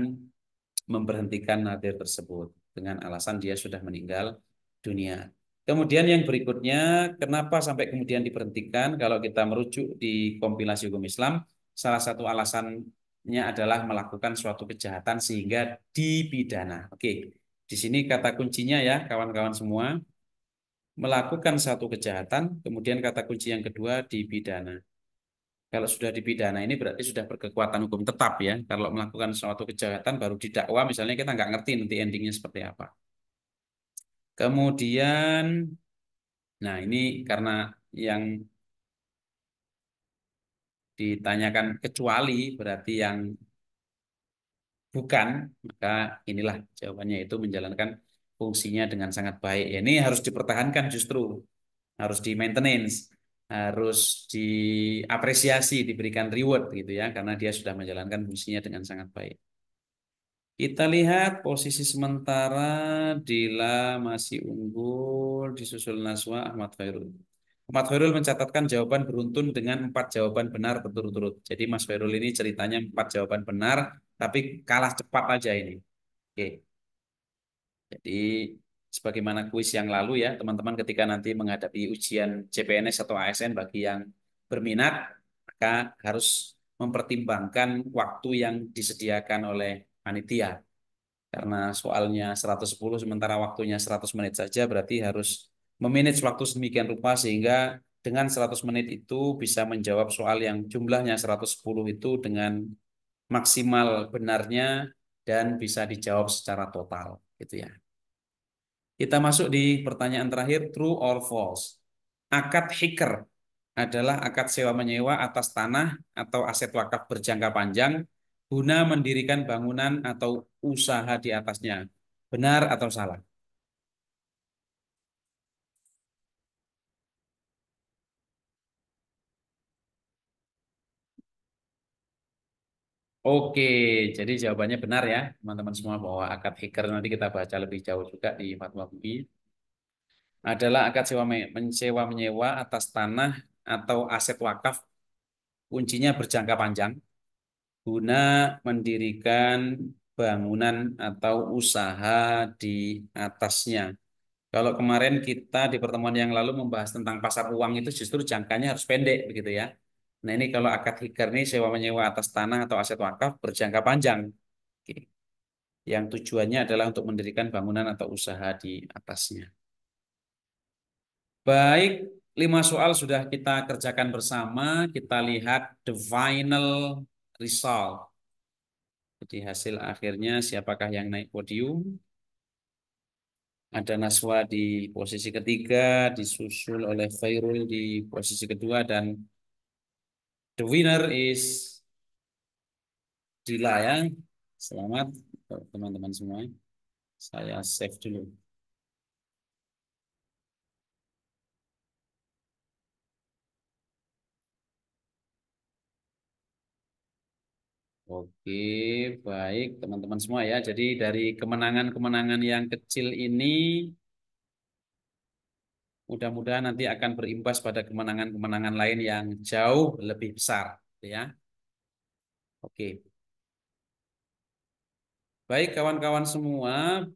memberhentikan nadir tersebut dengan alasan dia sudah meninggal dunia. Kemudian yang berikutnya, kenapa sampai kemudian diberhentikan? Kalau kita merujuk di kompilasi hukum Islam, salah satu alasannya adalah melakukan suatu kejahatan sehingga dipidana. Oke, di sini kata kuncinya ya kawan-kawan semua, melakukan satu kejahatan, kemudian kata kunci yang kedua dipidana. Kalau sudah dipidana ini berarti sudah berkekuatan hukum tetap ya. Kalau melakukan suatu kejahatan baru didakwa, misalnya kita nggak ngerti nanti endingnya seperti apa. Kemudian, nah ini karena yang ditanyakan kecuali berarti yang bukan, maka inilah jawabannya itu menjalankan fungsinya dengan sangat baik. Ya, ini harus dipertahankan justru, harus di maintenance. harus diapresiasi, diberikan reward gitu ya, karena dia sudah menjalankan fungsinya dengan sangat baik. Kita lihat posisi sementara Dila masih unggul, disusul Naswa Ahmad Khairul. Ahmad Khairul mencatatkan jawaban beruntun dengan 4 jawaban benar berturut-turut. Jadi Mas Khairul ini ceritanya 4 jawaban benar, tapi kalah cepat aja ini. Oke, jadi sebagaimana kuis yang lalu ya, teman-teman ketika nanti menghadapi ujian CPNS atau ASN bagi yang berminat, maka harus mempertimbangkan waktu yang disediakan oleh panitia. Karena soalnya 110 sementara waktunya 100 menit saja berarti harus memanage waktu sedemikian rupa sehingga dengan 100 menit itu bisa menjawab soal yang jumlahnya 110 itu dengan maksimal benarnya dan bisa dijawab secara total gitu ya. Kita masuk di pertanyaan terakhir, true or false. Akad hikr adalah akad sewa menyewa atas tanah atau aset wakaf berjangka panjang guna mendirikan bangunan atau usaha di atasnya. Benar atau salah? Oke, jadi jawabannya benar ya, teman-teman semua bahwa akad hikr nanti kita baca lebih jauh juga di Fatwa MUI adalah akad sewa menyewa atas tanah atau aset wakaf kuncinya berjangka panjang guna mendirikan bangunan atau usaha di atasnya. Kalau kemarin kita di pertemuan yang lalu membahas tentang pasar uang itu justru jangkanya harus pendek begitu ya. Nah ini kalau akad hikar ini sewa menyewa atas tanah atau aset wakaf berjangka panjang. Oke. Yang tujuannya adalah untuk mendirikan bangunan atau usaha di atasnya. Baik, 5 soal sudah kita kerjakan bersama. Kita lihat the final result. Jadi hasil akhirnya siapakah yang naik podium? Ada Naswa di posisi ketiga, disusul oleh Khairul di posisi kedua, dan the winner is Dila ya. Selamat teman-teman semua. Saya save dulu. Oke, baik teman-teman semua ya. Jadi dari kemenangan-kemenangan yang kecil ini, mudah-mudahan nanti akan berimbas pada kemenangan-kemenangan lain yang jauh lebih besar, ya. Oke, baik kawan-kawan semua.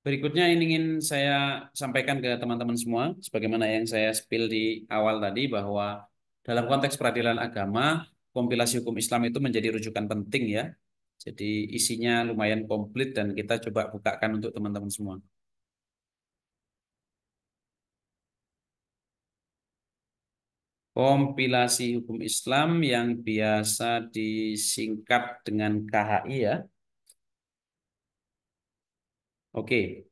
Berikutnya ini ingin saya sampaikan ke teman-teman semua, sebagaimana yang saya spill di awal tadi bahwa dalam konteks peradilan agama, kompilasi hukum Islam itu menjadi rujukan penting ya. Jadi isinya lumayan komplit dan kita coba bukakan untuk teman-teman semua. Kompilasi hukum Islam yang biasa disingkat dengan KHI ya. Oke,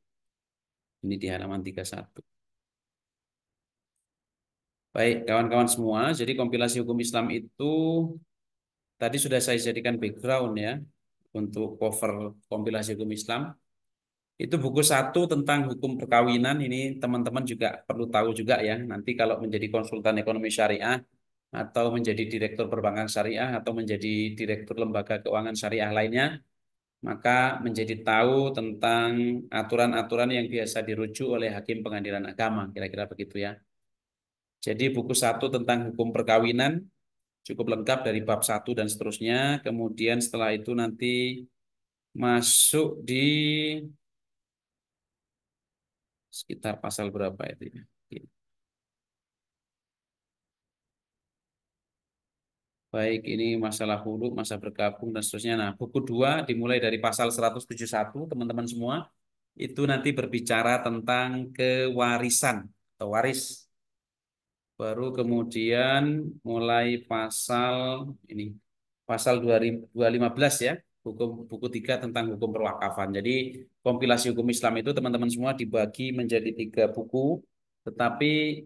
ini di halaman 31. Baik, kawan-kawan semua, jadi kompilasi hukum Islam itu tadi sudah saya jadikan background ya untuk cover kompilasi hukum Islam. Itu buku satu tentang hukum perkawinan. Ini teman-teman juga perlu tahu juga ya. Nanti kalau menjadi konsultan ekonomi syariah atau menjadi direktur perbankan syariah atau menjadi direktur lembaga keuangan syariah lainnya, maka menjadi tahu tentang aturan-aturan yang biasa dirujuk oleh hakim pengadilan agama. Kira-kira begitu ya. Jadi buku satu tentang hukum perkawinan cukup lengkap dari bab satu dan seterusnya. Kemudian setelah itu nanti masuk di sekitar pasal berapa itu ya. Baik, ini masalah hulu, masa bergabung dan seterusnya. Nah, buku 2 dimulai dari pasal 171, teman-teman semua. Itu nanti berbicara tentang kewarisan atau waris. Baru kemudian mulai pasal ini, pasal 215 ya, buku 3 tentang hukum perwakafan. Jadi kompilasi hukum Islam itu teman-teman semua dibagi menjadi 3 buku, tetapi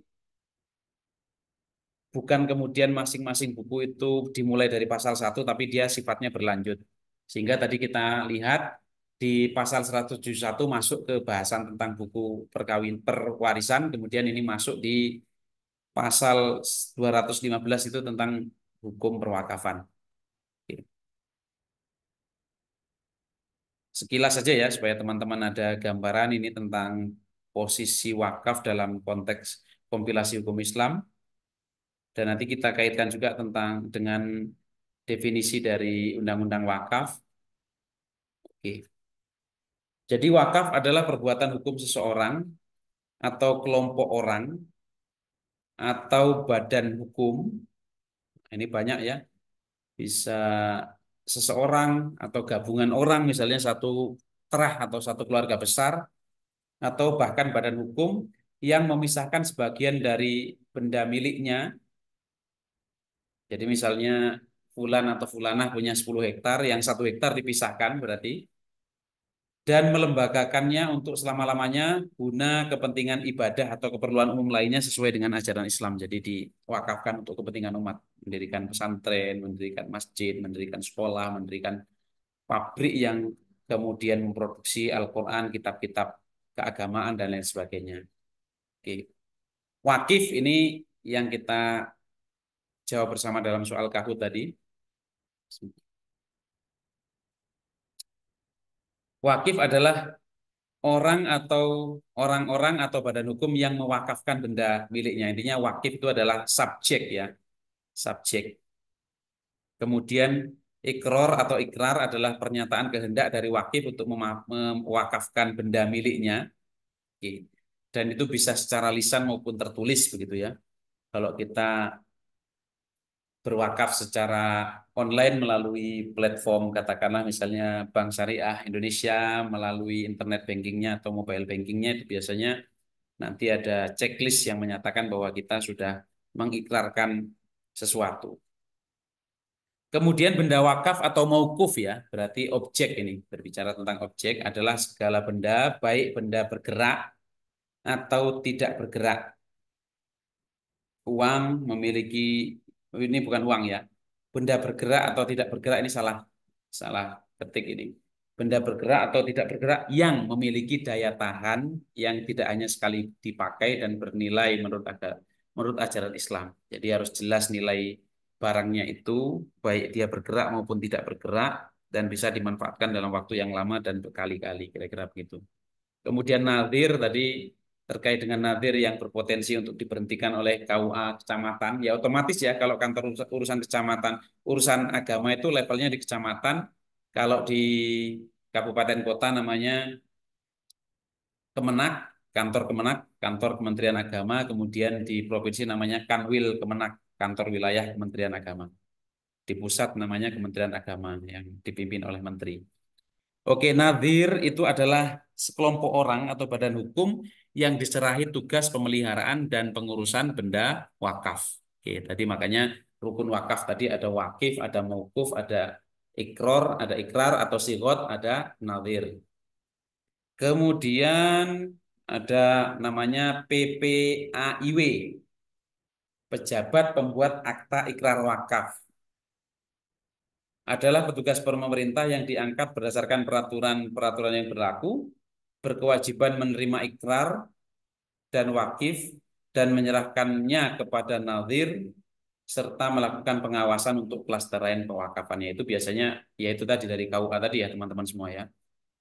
bukan kemudian masing-masing buku itu dimulai dari pasal 1, tapi dia sifatnya berlanjut. Sehingga tadi kita lihat di pasal 171 masuk ke bahasan tentang buku perwarisan, kemudian ini masuk di pasal 215 itu tentang hukum perwakafan. Oke. Sekilas saja ya supaya teman-teman ada gambaran ini tentang posisi wakaf dalam konteks kompilasi hukum Islam, dan nanti kita kaitkan juga tentang dengan definisi dari Undang-Undang Wakaf. Oke. Jadi wakaf adalah perbuatan hukum seseorang atau kelompok orang atau badan hukum. Ini banyak ya, bisa seseorang atau gabungan orang, misalnya satu terah atau satu keluarga besar, atau bahkan badan hukum yang memisahkan sebagian dari benda miliknya. Jadi misalnya Fulan atau Fulanah punya 10 hektar, yang 1 hektar dipisahkan berarti, dan melembagakannya untuk selama-lamanya guna kepentingan ibadah atau keperluan umum lainnya sesuai dengan ajaran Islam. Jadi diwakafkan untuk kepentingan umat, mendirikan pesantren, mendirikan masjid, mendirikan sekolah, mendirikan pabrik yang kemudian memproduksi Al-Quran, kitab-kitab keagamaan, dan lain sebagainya. Oke. Wakif ini yang kita jawab bersama dalam soal Kahoot tadi. Wakif adalah orang atau orang-orang atau badan hukum yang mewakafkan benda miliknya. Intinya wakif itu adalah subjek ya, subjek. Kemudian ikror atau ikrar adalah pernyataan kehendak dari wakif untuk mewakafkan benda miliknya. Oke. Dan itu bisa secara lisan maupun tertulis begitu ya. Kalau kita berwakaf secara online melalui platform katakanlah misalnya Bank Syariah Indonesia, melalui internet bankingnya atau mobile bankingnya, itu biasanya nanti ada checklist yang menyatakan bahwa kita sudah mengikrarkan sesuatu. Kemudian benda wakaf atau maukuf ya, berarti objek ini. Berbicara tentang objek adalah segala benda, baik benda bergerak atau tidak bergerak. Uang memiliki, ini bukan uang ya. Benda bergerak atau tidak bergerak ini salah salah ketik ini. Benda bergerak atau tidak bergerak yang memiliki daya tahan yang tidak hanya sekali dipakai dan bernilai menurut ajaran Islam. Jadi harus jelas nilai barangnya itu, baik dia bergerak maupun tidak bergerak, dan bisa dimanfaatkan dalam waktu yang lama dan berkali-kali, kira-kira begitu. Kemudian nadir tadi terkait dengan nadir yang berpotensi untuk diberhentikan oleh KUA kecamatan, ya otomatis ya kalau kantor urusan kecamatan, urusan agama itu levelnya di kecamatan, kalau di kabupaten kota namanya Kemenak, kantor Kemenak, kantor Kementerian Agama, kemudian di provinsi namanya Kanwil Kemenak, kantor wilayah Kementerian Agama. Di pusat namanya Kementerian Agama yang dipimpin oleh menteri. Oke, nadhir itu adalah sekelompok orang atau badan hukum yang diserahi tugas pemeliharaan dan pengurusan benda wakaf. Oke, tadi makanya rukun wakaf tadi ada wakif, ada maukuf, ada ikror, ada ikrar atau sigot, ada nadhir. Kemudian ada namanya PPAIW, Pejabat Pembuat Akta Ikrar Wakaf. Adalah petugas pemerintah yang diangkat berdasarkan peraturan-peraturan yang berlaku, berkewajiban menerima ikrar dan wakif dan menyerahkannya kepada nazir serta melakukan pengawasan untuk pelestarian pewakafannya. Itu biasanya yaitu tadi dari KUA tadi ya teman-teman semua ya.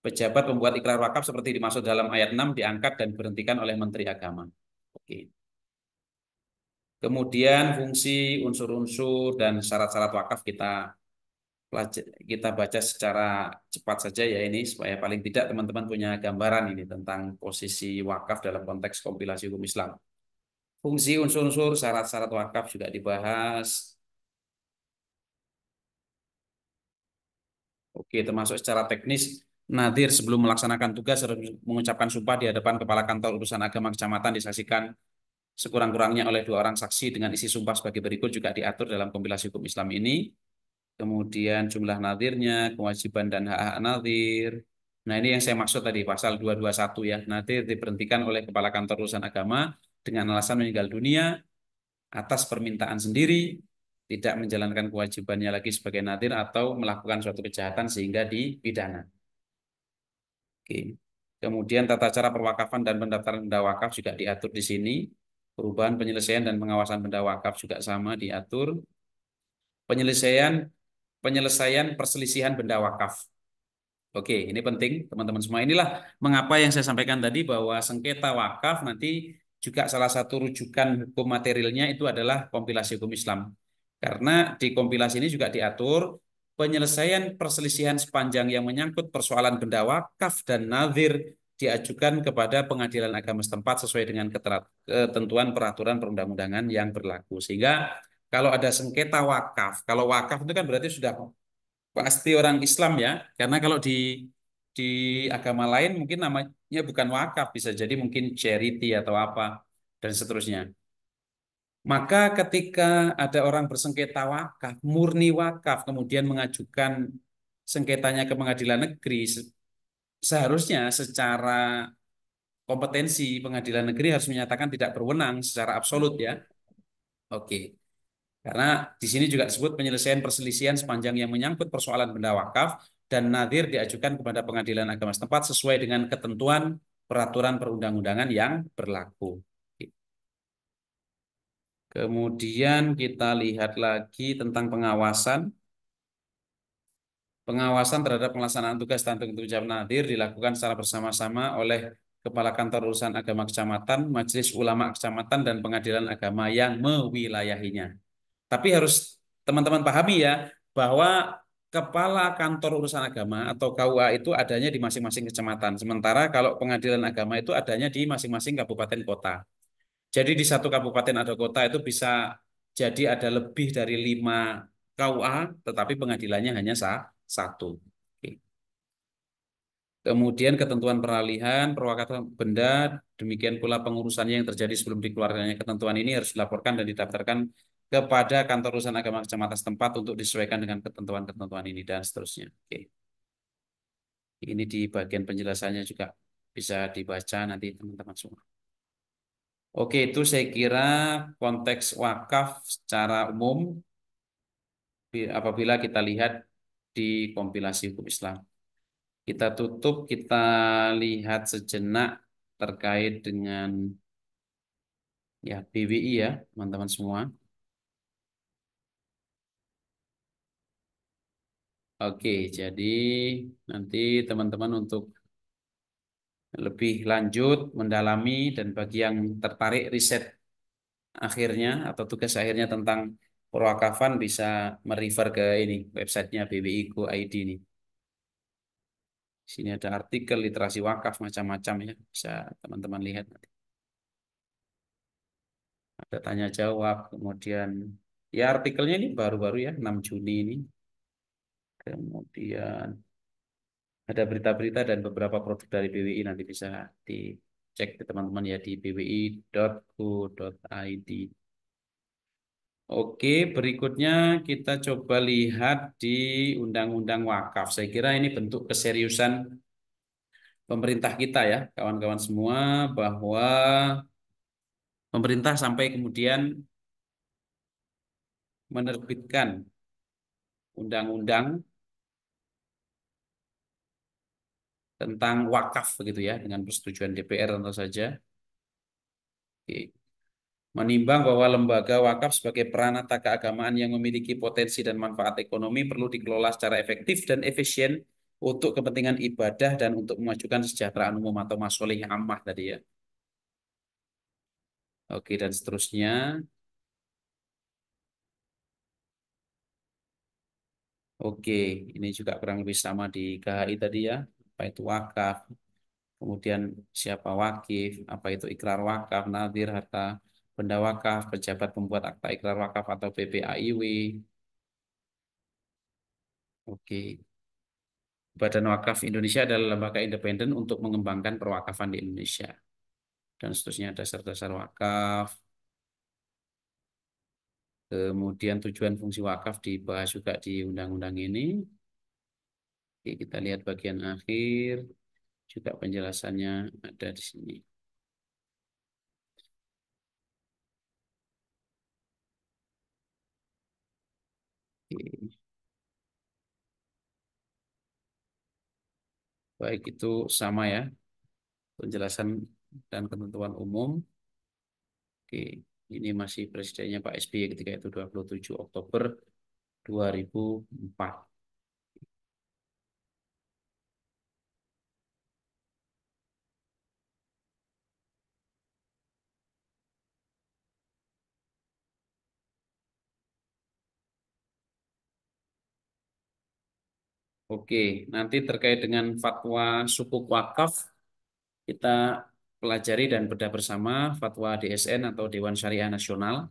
Pejabat pembuat ikrar wakaf seperti dimaksud dalam ayat 6 diangkat dan diberhentikan oleh Menteri Agama. Oke. Kemudian fungsi, unsur-unsur dan syarat-syarat wakaf kita baca secara cepat saja ya ini supaya paling tidak teman-teman punya gambaran ini tentang posisi wakaf dalam konteks kompilasi hukum Islam. Fungsi unsur-unsur syarat-syarat wakaf juga dibahas. Oke, termasuk secara teknis nadir sebelum melaksanakan tugas harus mengucapkan sumpah di hadapan kepala kantor urusan agama kecamatan disaksikan sekurang-kurangnya oleh 2 orang saksi dengan isi sumpah sebagai berikut juga diatur dalam kompilasi hukum Islam ini. Kemudian jumlah nadirnya, kewajiban dan hak-hak nadir. Nah, ini yang saya maksud tadi, pasal 221 ya. Nadir diberhentikan oleh Kepala Kantor Urusan Agama dengan alasan meninggal dunia atas permintaan sendiri, tidak menjalankan kewajibannya lagi sebagai nadir atau melakukan suatu kejahatan sehingga dipidana. Oke. Kemudian tata cara perwakafan dan pendaftaran benda wakaf juga diatur di sini. Perubahan, penyelesaian dan pengawasan benda wakaf juga sama diatur. Penyelesaian penyelesaian perselisihan benda wakaf. Oke, ini penting teman-teman semua. Inilah mengapa yang saya sampaikan tadi bahwa sengketa wakaf nanti juga salah satu rujukan hukum materialnya itu adalah kompilasi hukum Islam. Karena di kompilasi ini juga diatur penyelesaian perselisihan sepanjang yang menyangkut persoalan benda wakaf dan nazir diajukan kepada pengadilan agama setempat sesuai dengan ketentuan peraturan perundang-undangan yang berlaku. Sehingga kalau ada sengketa wakaf, kalau wakaf itu kan berarti sudah pasti orang Islam ya, karena kalau di agama lain mungkin namanya bukan wakaf, bisa jadi mungkin charity atau apa dan seterusnya. Maka ketika ada orang bersengketa wakaf, murni wakaf, kemudian mengajukan sengketanya ke pengadilan negeri, seharusnya secara kompetensi pengadilan negeri harus menyatakan tidak berwenang secara absolut ya. Oke. Karena di sini juga disebut penyelesaian perselisihan sepanjang yang menyangkut persoalan benda wakaf dan nadhir diajukan kepada pengadilan agama setempat sesuai dengan ketentuan peraturan perundang-undangan yang berlaku. Kemudian kita lihat lagi tentang pengawasan. Pengawasan terhadap pelaksanaan tugas dan tanggung jawab nadhir dilakukan secara bersama-sama oleh Kepala Kantor Urusan Agama Kecamatan, Majelis Ulama Kecamatan, dan Pengadilan Agama yang mewilayahinya. Tapi harus teman-teman pahami ya, bahwa Kepala Kantor Urusan Agama atau KUA itu adanya di masing-masing kecamatan. Sementara kalau Pengadilan Agama itu adanya di masing-masing kabupaten kota. Jadi di satu kabupaten atau kota itu bisa jadi ada lebih dari 5 KUA, tetapi pengadilannya hanya satu. Oke. Kemudian ketentuan peralihan, perwakafan benda, demikian pula pengurusannya yang terjadi sebelum dikeluarkannya ketentuan ini harus dilaporkan dan didaftarkan kepada kantor urusan agama kecamatan setempat untuk disesuaikan dengan ketentuan-ketentuan ini dan seterusnya. Oke. Ini di bagian penjelasannya juga bisa dibaca nanti teman-teman semua. Oke, itu saya kira konteks wakaf secara umum apabila kita lihat di kompilasi hukum Islam. Kita tutup, kita lihat sejenak terkait dengan ya BWI ya, teman-teman semua. Oke, jadi nanti teman-teman untuk lebih lanjut mendalami dan bagi yang tertarik riset akhirnya atau tugas akhirnya tentang perwakafan bisa merefer ke ini websitenya BWI Go ID ini. Sini ada artikel literasi wakaf macam-macam ya, bisa teman-teman lihat nanti. Ada tanya jawab, kemudian ya artikelnya ini baru-baru ya 6 Juni ini. Kemudian ada berita-berita dan beberapa produk dari BWI nanti bisa dicek ke teman-teman ya di bwi.go.id. Oke, berikutnya kita coba lihat di Undang-Undang Wakaf. Saya kira ini bentuk keseriusan pemerintah kita ya, kawan-kawan semua, bahwa pemerintah sampai kemudian menerbitkan undang-undang tentang wakaf begitu ya, dengan persetujuan DPR tentu saja. Oke. Menimbang bahwa lembaga wakaf sebagai peranata keagamaan yang memiliki potensi dan manfaat ekonomi perlu dikelola secara efektif dan efisien untuk kepentingan ibadah dan untuk memajukan kesejahteraan umum atau masolih ammah tadi ya. Oke, dan seterusnya. Oke, ini juga kurang lebih sama di KHI tadi ya. Apa itu wakaf, kemudian siapa wakif, apa itu ikrar wakaf, nadhir, harta benda wakaf, pejabat pembuat akta ikrar wakaf atau BPAIW. Oke. Badan Wakaf Indonesia adalah lembaga independen untuk mengembangkan perwakafan di Indonesia. Dan seterusnya dasar-dasar wakaf. Kemudian tujuan fungsi wakaf dibahas juga di undang-undang ini. Oke, kita lihat bagian akhir. Juga penjelasannya ada di sini. Oke. Baik itu sama ya, penjelasan dan ketentuan umum. Oke, ini masih presidennya Pak SBY ketika itu 27 Oktober 2004. Oke, nanti terkait dengan fatwa sukuk wakaf, kita pelajari dan bedah bersama fatwa DSN atau Dewan Syariah Nasional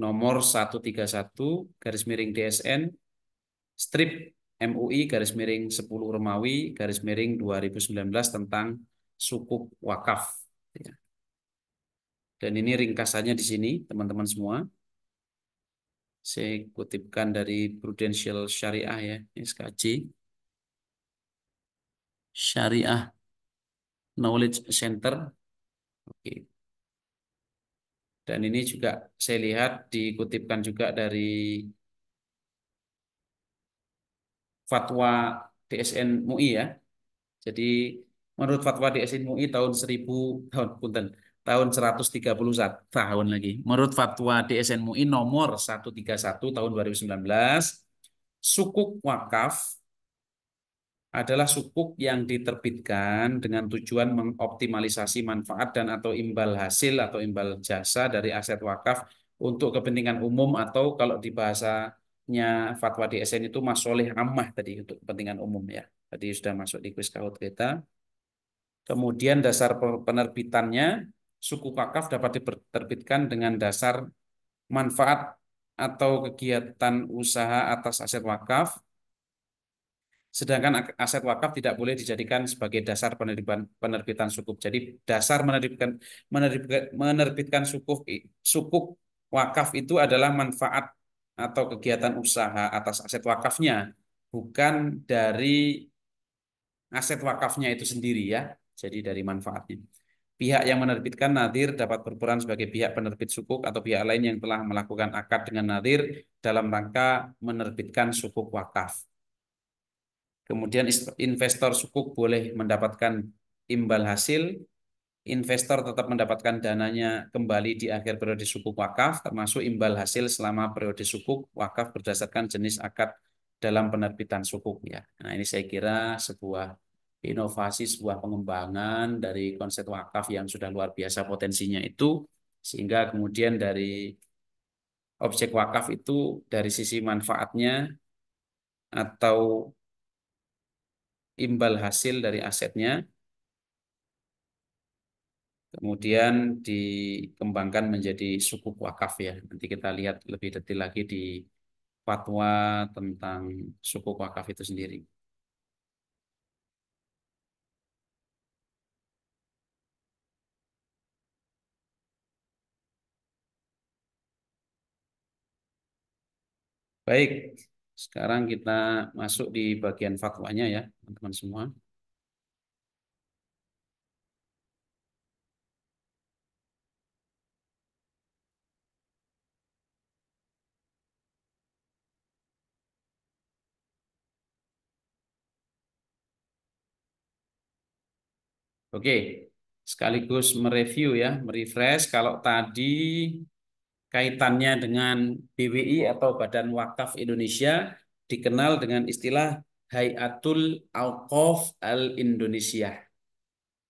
nomor 131 garis miring DSN strip MUI garis miring 10 Romawi garis miring 2019 tentang sukuk wakaf. Ya. Dan ini ringkasannya di sini, teman-teman semua. Saya kutipkan dari Prudential Syariah ya, SKJ. Syariah Knowledge Center. Oke. Dan ini juga saya lihat dikutipkan juga dari fatwa DSN MUI ya. Jadi menurut fatwa DSN MUI tahun 1000 tahun punten tahun 131 tahun lagi. Menurut fatwa DSN MUI nomor 131 tahun 2019, sukuk wakaf adalah sukuk yang diterbitkan dengan tujuan mengoptimalisasi manfaat dan atau imbal hasil atau imbal jasa dari aset wakaf untuk kepentingan umum atau kalau di bahasanya fatwa DSN itu masoleh ammah tadi untuk kepentingan umum ya. Tadi sudah masuk di kuis kaut kita. Kemudian dasar penerbitannya suku wakaf dapat diterbitkan dengan dasar manfaat atau kegiatan usaha atas aset wakaf. Sedangkan aset wakaf tidak boleh dijadikan sebagai dasar penerbitan sukuk. Jadi dasar menerbitkan sukuk wakaf itu adalah manfaat atau kegiatan usaha atas aset wakafnya, bukan dari aset wakafnya itu sendiri ya. Jadi dari manfaatnya. Pihak yang menerbitkan nadir dapat berperan sebagai pihak penerbit sukuk atau pihak lain yang telah melakukan akad dengan nadir dalam rangka menerbitkan sukuk wakaf. Kemudian investor sukuk boleh mendapatkan imbal hasil, investor tetap mendapatkan dananya kembali di akhir periode sukuk wakaf, termasuk imbal hasil selama periode sukuk wakaf berdasarkan jenis akad dalam penerbitan sukuk ya. Nah, ini saya kira sebuah inovasi, sebuah pengembangan dari konsep wakaf yang sudah luar biasa potensinya itu, sehingga kemudian dari objek wakaf itu dari sisi manfaatnya atau imbal hasil dari asetnya kemudian dikembangkan menjadi sukuk wakaf ya. Nanti kita lihat lebih detail lagi di fatwa tentang sukuk wakaf itu sendiri. Baik, sekarang kita masuk di bagian fatwanya ya, teman-teman semua. Oke, sekaligus mereview ya, merefresh kalau tadi kaitannya dengan BWI atau Badan Wakaf Indonesia dikenal dengan istilah Hayatul Auqaf Al-Indonesia.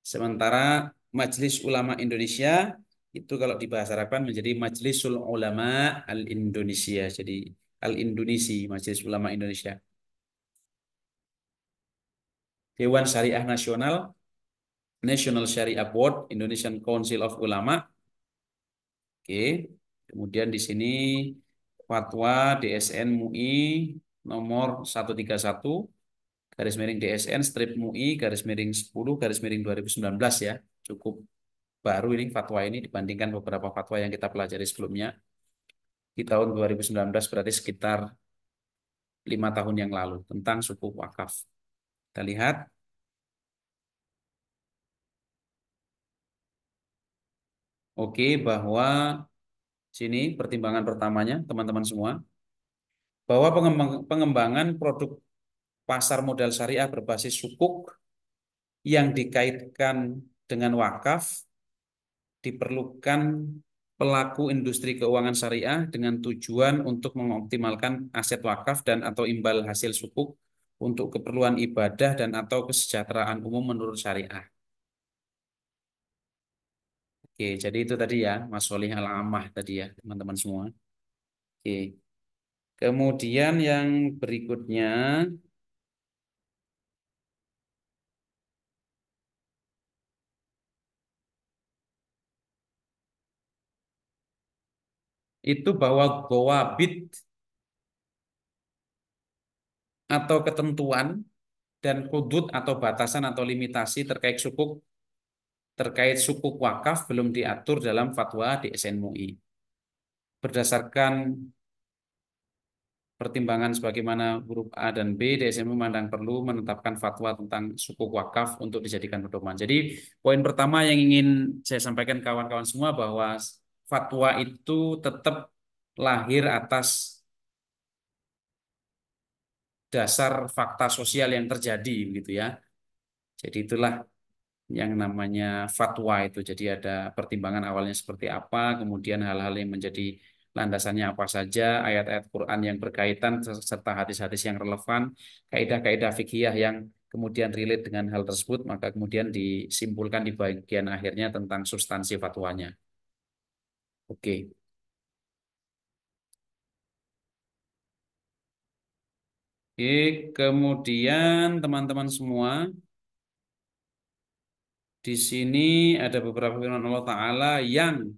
Sementara Majelis Ulama Indonesia itu kalau dibahasa Arabkan menjadi Majlisul Ulama Al-Indonesia. Jadi Al-Indonesi, Majelis Ulama Indonesia. Dewan Syariah Nasional, National Sharia Board, Indonesian Council of Ulama. Oke. Kemudian di sini fatwa DSN MUI nomor 131 garis miring DSN strip MUI garis miring 10 garis miring 2019 ya. Cukup baru ini fatwa ini dibandingkan beberapa fatwa yang kita pelajari sebelumnya di tahun 2019 berarti sekitar 5 tahun yang lalu tentang suku wakaf. Kita lihat, oke, bahwa sini pertimbangan pertamanya teman-teman semua bahwa pengembangan produk pasar modal syariah berbasis sukuk yang dikaitkan dengan wakaf, diperlukan pelaku industri keuangan syariah dengan tujuan untuk mengoptimalkan aset wakaf dan atau imbal hasil sukuk untuk keperluan ibadah dan atau kesejahteraan umum menurut syariah. Oke, jadi itu tadi ya, masolih al-ammah tadi ya, teman-teman semua. Oke. Kemudian yang berikutnya itu bahwa gowabit atau ketentuan dan hudud atau batasan atau limitasi terkait sukuk wakaf belum diatur dalam fatwa di SN MUI. Berdasarkan pertimbangan sebagaimana huruf A dan B, DSM memandang perlu menetapkan fatwa tentang sukuk wakaf untuk dijadikan pedoman. Jadi, poin pertama yang ingin saya sampaikan kawan-kawan semua bahwa fatwa itu tetap lahir atas dasar fakta sosial yang terjadi, gitu ya. Jadi itulah yang namanya fatwa itu. Jadi ada pertimbangan awalnya seperti apa, kemudian hal-hal yang menjadi landasannya apa saja, ayat-ayat Quran yang berkaitan serta hadis-hadis yang relevan, kaidah-kaidah fikih yang kemudian relate dengan hal tersebut, maka kemudian disimpulkan di bagian akhirnya tentang substansi fatwanya. Oke. Oke, kemudian teman-teman semua, di sini ada beberapa firman Allah Ta'ala yang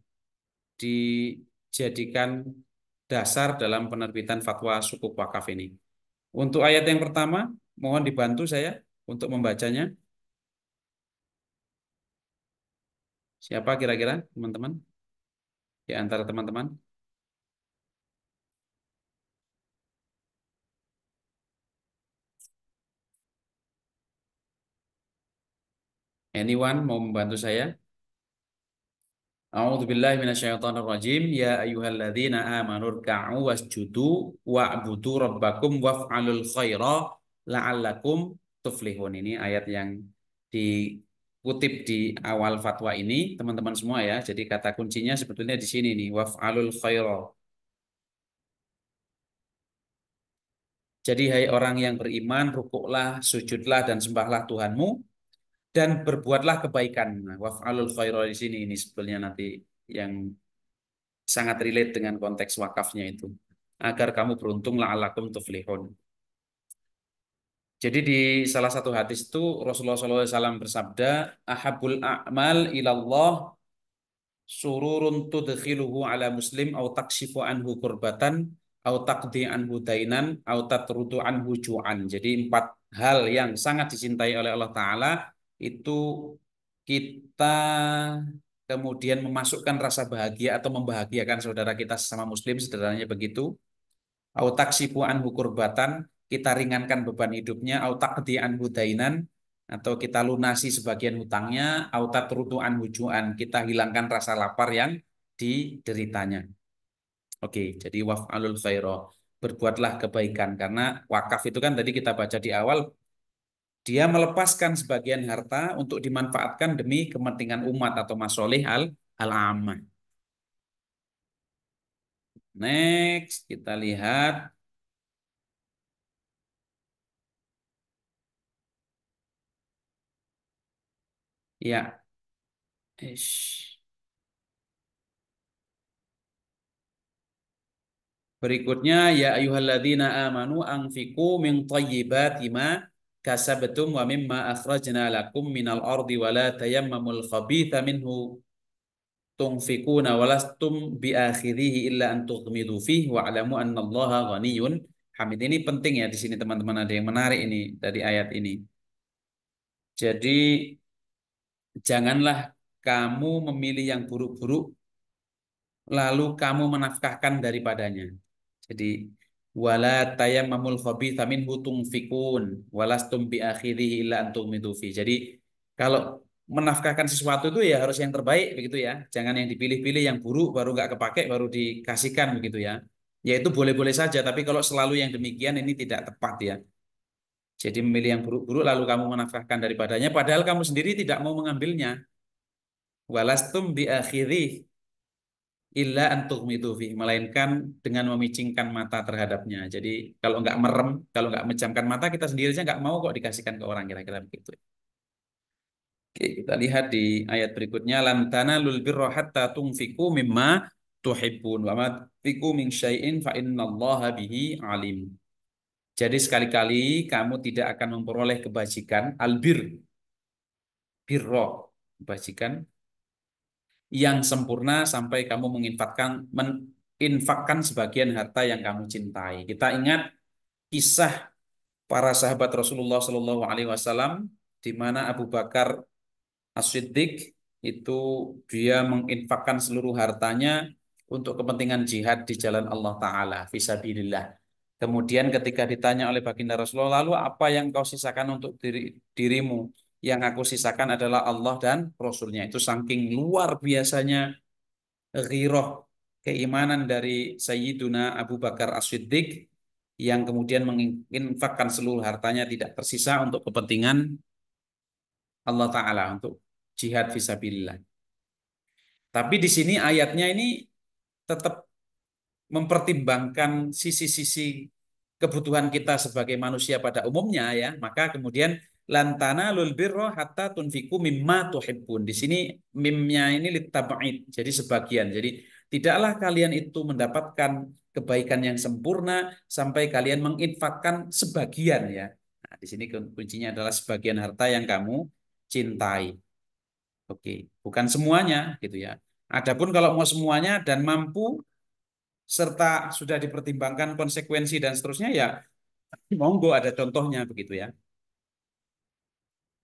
dijadikan dasar dalam penerbitan fatwa sukuk wakaf ini. Untuk ayat yang pertama, mohon dibantu saya untuk membacanya. Siapa kira-kira teman-teman di antara teman-teman? Anyone mau membantu saya? A'udzubillahi minasyaitonirrajim. Ya ayyuhalladzina amanu rka'u wasjudu wa'budu rabbakum waf'alul khaira la'allakum tuflihun. Ini ayat yang dikutip di awal fatwa ini, teman-teman semua ya. Jadi kata kuncinya sebetulnya di sini nih, waf'alul khaira. Jadi hai orang yang beriman, rukuklah, sujudlah dan sembahlah Tuhanmu dan berbuatlah kebaikan. Nah, waf'alul khaira di sini ini sebetulnya nanti yang sangat relate dengan konteks wakafnya itu. Agar kamu beruntung la'alakum tuflihun. Jadi di salah satu hadis itu Rasulullah SAW bersabda, ahabul a'mal ilallah sururun tudkhiluhu ala muslim au takshifu anhu kurbatan au taqdi anhu dainan au tatrudu anhu ju'an. Jadi empat hal yang sangat dicintai oleh Allah Ta'ala itu kita kemudian memasukkan rasa bahagia atau membahagiakan saudara kita sesama muslim, sederhananya begitu. Au taksifu anhu kurbatan, kita ringankan beban hidupnya. Au taqdi anhu dainan, atau kita lunasi sebagian hutangnya. Au tatrudu anhu ju'an, kita hilangkan rasa lapar yang dideritanya. Oke, jadi waf'alul khaira, berbuatlah kebaikan. Karena wakaf itu kan tadi kita baca di awal, dia melepaskan sebagian harta untuk dimanfaatkan demi kepentingan umat atau masolih al-ammah. Next, kita lihat. Ya, ish. Berikutnya, ya ayyuhalladzina amanu anfiqu min thayyibati ma kasabtum wa mimma akhrajna lakum minal ardi wa la tayammamul khabitha minhu tunfiquna wa lastum bi akhirihi illa an tughmidu fihi wa alamu annallaha ghaniyyun hamid. Ini penting ya di sini teman-teman, ada yang menarik ini dari ayat ini. Jadi janganlah kamu memilih yang buruk-buruk lalu kamu menafkahkan daripadanya. Jadi wala tayammamul khabitha minhu tunfikun walastum bi akhirihi illa antum mitufi. Jadi kalau menafkahkan sesuatu itu ya harus yang terbaik begitu ya. Jangan yang dipilih-pilih yang buruk baru nggak kepake baru dikasihkan begitu ya. Ya itu boleh-boleh saja tapi kalau selalu yang demikian ini tidak tepat ya. Jadi memilih yang buruk-buruk lalu kamu menafkahkan daripadanya padahal kamu sendiri tidak mau mengambilnya. Walastum bi akhirih illa antum itu fi, melainkan dengan memicingkan mata terhadapnya. Jadi kalau nggak merem, kalau nggak menjamkan mata kita sendiri aja nggak mau kok dikasihkan ke orang kira-kira begitu. Oke, kita lihat di ayat berikutnya lan tanalul birra hatta tunfiqu mimma tuhibbun wa ma tunfiqu min syai'in fa innallaha bihi alim. Jadi sekali-kali kamu tidak akan memperoleh kebajikan albir, birro, kebajikan yang sempurna sampai kamu menginfakkan sebagian harta yang kamu cintai. Kita ingat kisah para sahabat Rasulullah Shallallahu Alaihi Wasallam di mana Abu Bakar As-Siddiq itu dia menginfakkan seluruh hartanya untuk kepentingan jihad di jalan Allah Ta'ala, fisabilillah. Kemudian ketika ditanya oleh baginda Rasulullah, lalu apa yang kau sisakan untuk dirimu? Yang aku sisakan adalah Allah dan Rasulnya. Itu saking luar biasanya ghirah keimanan dari Sayyiduna Abu Bakar As-Siddiq yang kemudian menginfakkan seluruh hartanya tidak tersisa untuk kepentingan Allah Ta'ala, untuk jihad fisabilillah. Tapi di sini ayatnya ini tetap mempertimbangkan sisi-sisi kebutuhan kita sebagai manusia pada umumnya ya, maka kemudian lantana lul birro hatta tunfiku mimma tuhibbun. Di sini mimnya ini litab'id, jadi sebagian. Jadi tidaklah kalian itu mendapatkan kebaikan yang sempurna sampai kalian menginfakkan sebagian ya. Nah, di sini kuncinya adalah sebagian harta yang kamu cintai. Oke, bukan semuanya gitu ya. Adapun kalau mau semuanya dan mampu serta sudah dipertimbangkan konsekuensi dan seterusnya ya monggo ada contohnya begitu ya.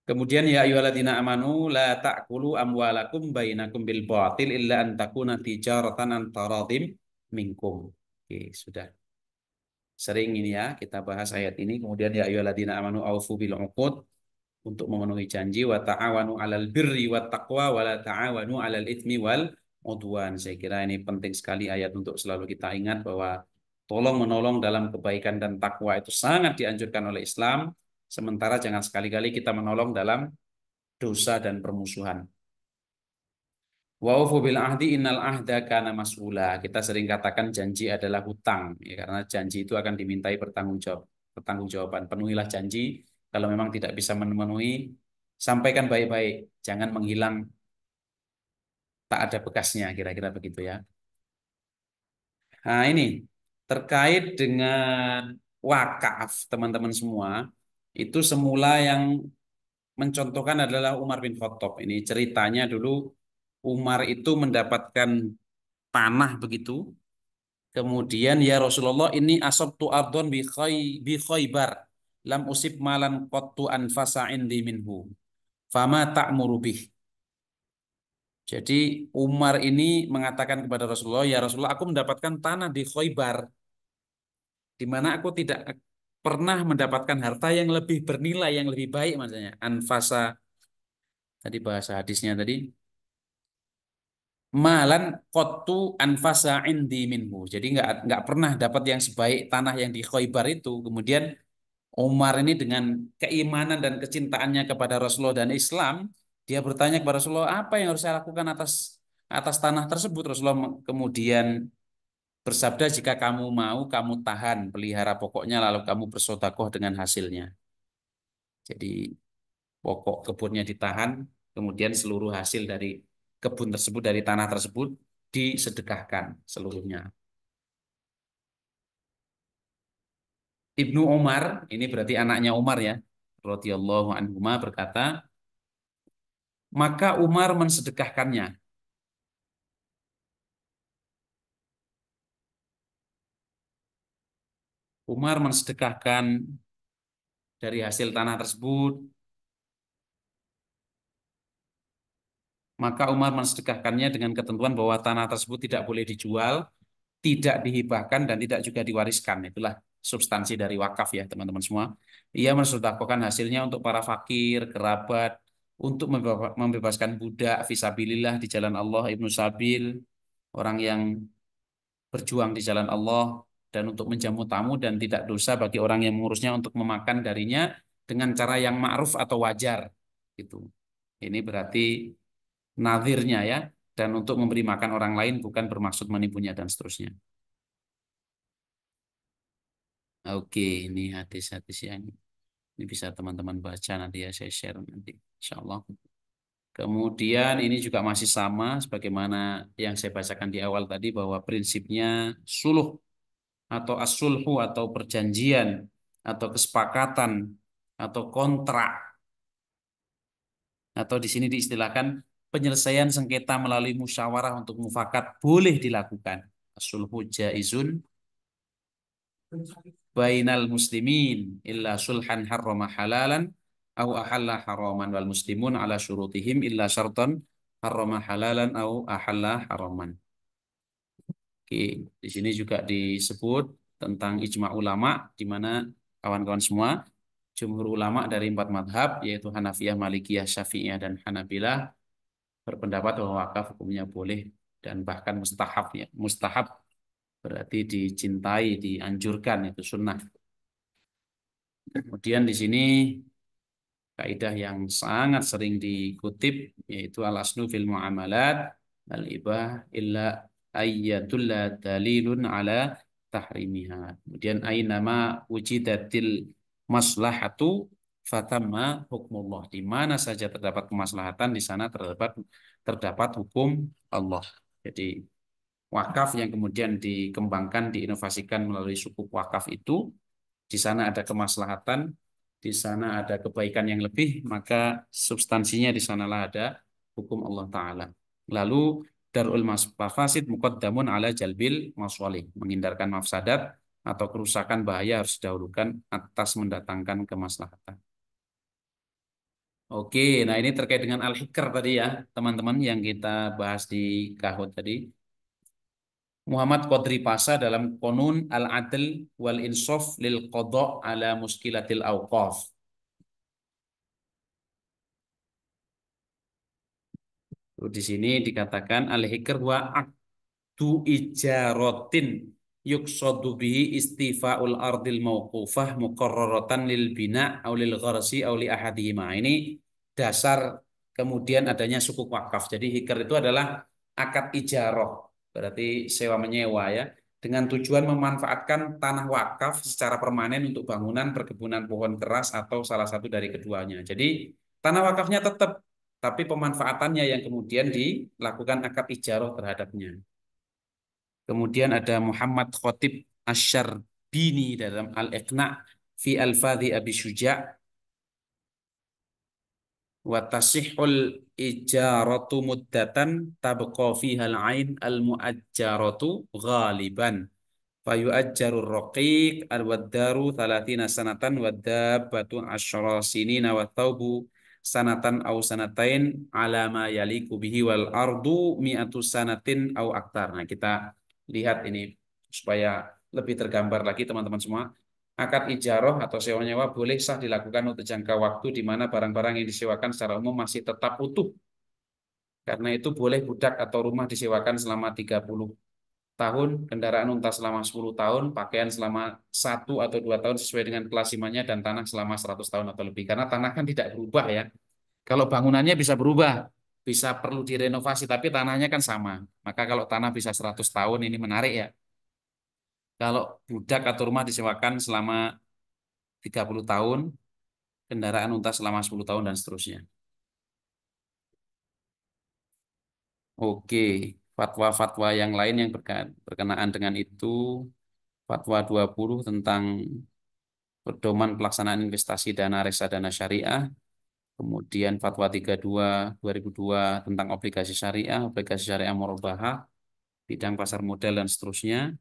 Kemudian ya ayyuhalladzina amanu la ta'kulu amwalakum bainakum bil batil illa an takuna tijaratan an taradim minkum. Oke, sudah sering ini ya kita bahas ayat ini. Kemudian ya ayyuhalladzina amanu aufu bil uqud, untuk memenuhi janji wa ta'awanu 'alal birri wat taqwa wa la ta'awanu 'alal itsmi wal udwan. Saya kira ini penting sekali ayat untuk selalu kita ingat bahwa tolong menolong dalam kebaikan dan takwa itu sangat dianjurkan oleh Islam, sementara jangan sekali-kali kita menolong dalam dosa dan permusuhan. Wa ufu bil ahdi innal ahda kana mas'ula. Kita sering katakan janji adalah hutang ya, karena janji itu akan dimintai pertanggungjawaban. Penuhilah janji, kalau memang tidak bisa memenuhi sampaikan baik-baik, jangan menghilang tak ada bekasnya, kira-kira begitu ya. Nah, ini terkait dengan wakaf, teman-teman semua, itu semula yang mencontohkan adalah Umar bin Khattab. Ini ceritanya dulu Umar itu mendapatkan tanah begitu. Kemudian ya Rasulullah ini asabtu ardon bi Khaybar lam usib malan qattu anfasa indi minhu. Fama ta'muru bih. Jadi Umar ini mengatakan kepada Rasulullah, ya Rasulullah aku mendapatkan tanah di Khaybar di mana aku tidak pernah mendapatkan harta yang lebih bernilai, yang lebih baik maksudnya. Anfasa tadi bahasa hadisnya tadi malan qattu anfasa indi minhu. Jadi nggak pernah dapat yang sebaik tanah yang di Khaybar itu. Kemudian Umar ini dengan keimanan dan kecintaannya kepada Rasulullah dan Islam, dia bertanya kepada Rasulullah, apa yang harus saya lakukan atas atas tanah tersebut? Rasulullah kemudian bersabda, jika kamu mau, kamu tahan, pelihara pokoknya, lalu kamu bersodakoh dengan hasilnya. Jadi pokok kebunnya ditahan, kemudian seluruh hasil dari kebun tersebut, dari tanah tersebut, disedekahkan seluruhnya. Ibnu Umar, ini berarti anaknya Umar ya, radhiyallahu anhuma berkata, maka Umar mensedekahkannya. Umar mensedekahkan dari hasil tanah tersebut, maka Umar mensedekahkannya dengan ketentuan bahwa tanah tersebut tidak boleh dijual, tidak dihibahkan, dan tidak juga diwariskan. Itulah substansi dari wakaf ya teman-teman semua. Ia mensedekahkan hasilnya untuk para fakir, kerabat, untuk membebaskan budak, fisabilillah di jalan Allah, Ibnu Sabil, orang yang berjuang di jalan Allah. dan untuk menjamu tamu dan tidak dosa bagi orang yang mengurusnya untuk memakan darinya dengan cara yang ma'ruf atau wajar gitu. Ini berarti nadhirnya ya, dan untuk memberi makan orang lain bukan bermaksud menipunya dan seterusnya. Oke, ini hadis-hadis yang ini bisa teman-teman baca nanti ya, saya share nanti insya Allah. Kemudian ini juga masih sama sebagaimana yang saya bacakan di awal tadi bahwa prinsipnya suluh atau as-sulhu atau perjanjian atau kesepakatan atau kontrak atau di sini diistilahkan penyelesaian sengketa melalui musyawarah untuk mufakat boleh dilakukan. As-sulhu jaizun bainal muslimin illa sulhan harrama halalan au ahalla haraman wal muslimun ala syurutihim illa syartan harrama halalan au ahalla haraman. Oke, di sini juga disebut tentang ijma ulama di mana kawan-kawan semua jumhur ulama dari empat madhab yaitu Hanafiyah, Malikiyah, Syafi'iyah dan Hanabilah berpendapat bahwa wakaf hukumnya boleh dan bahkan mustahab ya. Mustahab berarti dicintai, dianjurkan itu sunnah. Kemudian di sini kaidah yang sangat sering dikutip yaitu al-aslu fil muamalat al-ibah illa ayyadulla dalilun ala tahrimiha. Kemudian ainama wujidatil maslahatu fatamma hukmullah. Di mana saja terdapat kemaslahatan di sana terdapat hukum Allah. Jadi wakaf yang kemudian dikembangkan, diinovasikan melalui sukuk wakaf itu di sana ada kemaslahatan, di sana ada kebaikan yang lebih, maka substansinya di sanalah ada hukum Allah Ta'ala. Lalu darul mafasid muqaddamun ala jalbil maswalih. Menghindarkan mafsadat atau kerusakan bahaya harus didahulukan atas mendatangkan kemaslahatan. Oke, nah ini terkait dengan al-hikr tadi ya, teman-teman yang kita bahas di kahut tadi. Muhammad Qadri Pasha dalam Qanun Al-Adl wal Insaf lil Qadha ala Muskilatil Awqaf. Di sini dikatakan al-hikr wa aqdu ijaratin yuqsadu bihi istifa'ul ardil mauqufah muqarraratan lil bina' au lil gharsi au li ahadihima. Ini dasar kemudian adanya sukuk wakaf. Jadi hikr itu adalah akad ijarah, berarti sewa menyewa ya, dengan tujuan memanfaatkan tanah wakaf secara permanen untuk bangunan, perkebunan pohon keras atau salah satu dari keduanya. Jadi tanah wakafnya tetap, tapi pemanfaatannya yang kemudian dilakukan akad ijarah terhadapnya. Kemudian ada Muhammad Khotib Asyarbini dalam Al-Iqna fi Al-Fadhi Abi Syuja' wa tasihhul ijaratu muddatan tabqa fiha al-ain al-muajjaratu ghaliban fayu'ajjarur raqiq al-waddaru 30 sanatan wad-dabbatu 10 sinina wa thawbu sanatan aw sanatain ala ma yaliku bihi wal ardu mi'atu sanatin aw aktar. Nah, kita lihat ini supaya lebih tergambar lagi teman-teman semua. Akad ijarah atau sewa nyewa boleh sah dilakukan untuk jangka waktu di mana barang-barang yang disewakan secara umum masih tetap utuh. Karena itu boleh budak atau rumah disewakan selama 30 tahun, kendaraan unta selama 10 tahun, pakaian selama 1 atau 2 tahun sesuai dengan kelas imannya, dan tanah selama 100 tahun atau lebih. Karena tanah kan tidak berubah ya. Kalau bangunannya bisa berubah, bisa perlu direnovasi, tapi tanahnya kan sama. Maka kalau tanah bisa 100 tahun, ini menarik ya. Kalau budak atau rumah disewakan selama 30 tahun, kendaraan unta selama 10 tahun, dan seterusnya. Oke, fatwa-fatwa yang lain yang berkenaan dengan itu, fatwa 20 tentang pedoman pelaksanaan investasi dana reksadana syariah, kemudian fatwa 32 2002 tentang obligasi syariah murabahah, bidang pasar modal dan seterusnya.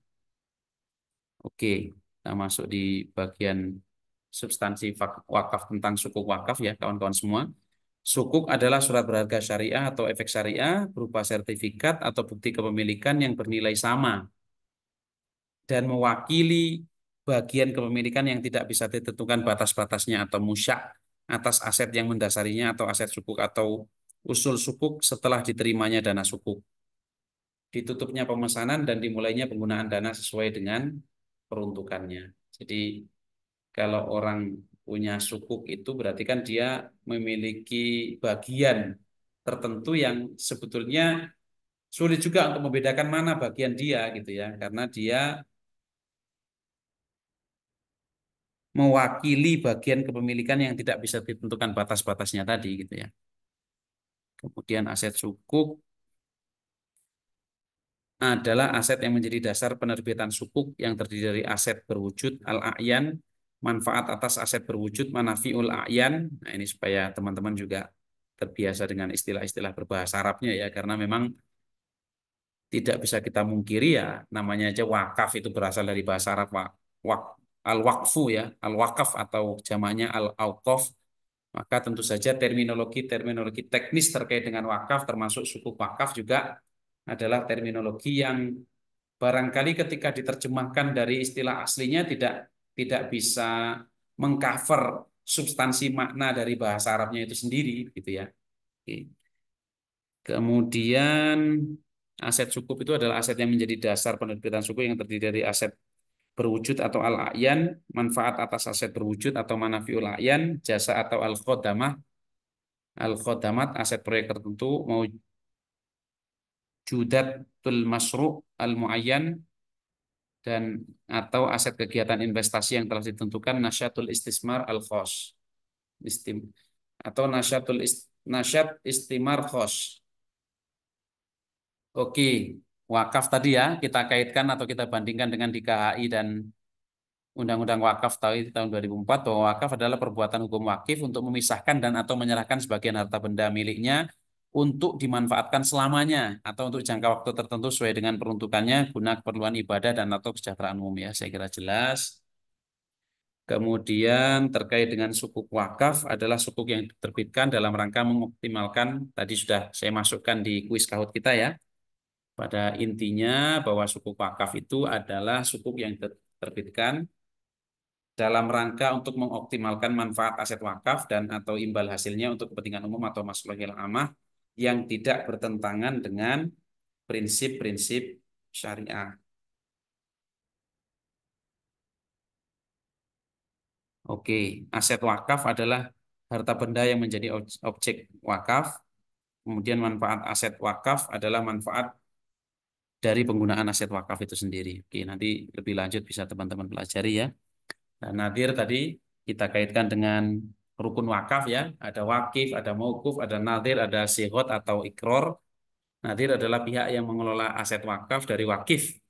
Oke, kita masuk di bagian substansi wakaf tentang sukuk wakaf ya kawan-kawan semua. Sukuk adalah surat berharga syariah atau efek syariah berupa sertifikat atau bukti kepemilikan yang bernilai sama dan mewakili bagian kepemilikan yang tidak bisa ditentukan batas-batasnya atau musyak atas aset yang mendasarinya atau aset sukuk atau usul sukuk setelah diterimanya dana sukuk. Ditutupnya pemesanan dan dimulainya penggunaan dana sesuai dengan peruntukannya. Jadi kalau orang punya sukuk itu berarti kan dia memiliki bagian tertentu yang sebetulnya sulit juga untuk membedakan mana bagian dia gitu ya, karena dia mewakili bagian kepemilikan yang tidak bisa ditentukan batas-batasnya tadi gitu ya. Kemudian aset sukuk adalah aset yang menjadi dasar penerbitan sukuk yang terdiri dari aset berwujud al-a'yan, manfaat atas aset berwujud manafiul a'yan. Nah, ini supaya teman-teman juga terbiasa dengan istilah-istilah berbahasa Arabnya ya, karena memang tidak bisa kita mungkiri ya, namanya aja wakaf itu berasal dari bahasa Arab wak, al-waqfu ya, al-waqaf atau jamaknya al-auqaf. Maka tentu saja terminologi-terminologi teknis terkait dengan wakaf termasuk sukuk wakaf juga adalah terminologi yang barangkali ketika diterjemahkan dari istilah aslinya tidak bisa mengcover substansi makna dari bahasa Arabnya itu sendiri gitu ya. Oke. Kemudian aset sukuk itu adalah aset yang menjadi dasar penerbitan sukuk yang terdiri dari aset berwujud atau al-a'yan, manfaat atas aset berwujud atau manafiul a'yan, jasa atau al-khodamah, al-khodamat, aset proyek tertentu, maujudatul masru' al-muayyan, dan atau aset kegiatan investasi yang telah ditentukan nasyatul istismar al-khos. Istim, atau nasyat istimar khos. Oke, wakaf tadi ya kita kaitkan atau kita bandingkan dengan di KHI dan Undang-Undang Wakaf tahun 2004 bahwa wakaf adalah perbuatan hukum wakif untuk memisahkan dan atau menyerahkan sebagian harta benda miliknya untuk dimanfaatkan selamanya atau untuk jangka waktu tertentu sesuai dengan peruntukannya guna keperluan ibadah dan atau kesejahteraan umum ya. Saya kira jelas. Kemudian terkait dengan sukuk wakaf adalah sukuk yang diterbitkan dalam rangka mengoptimalkan, tadi sudah saya masukkan di kuis Kahoot kita ya. Pada intinya bahwa sukuk wakaf itu adalah sukuk yang diterbitkan dalam rangka untuk mengoptimalkan manfaat aset wakaf dan atau imbal hasilnya untuk kepentingan umum atau maslahil amah yang tidak bertentangan dengan prinsip-prinsip syariah. Oke, aset wakaf adalah harta benda yang menjadi objek wakaf. Kemudian manfaat aset wakaf adalah manfaat dari penggunaan aset wakaf itu sendiri. Oke, nanti lebih lanjut bisa teman-teman pelajari ya. Nah, nadir tadi kita kaitkan dengan rukun wakaf ya. Ada wakif, ada mauquf, ada nadir, ada sighot atau ikror. Nadir adalah pihak yang mengelola aset wakaf dari wakif.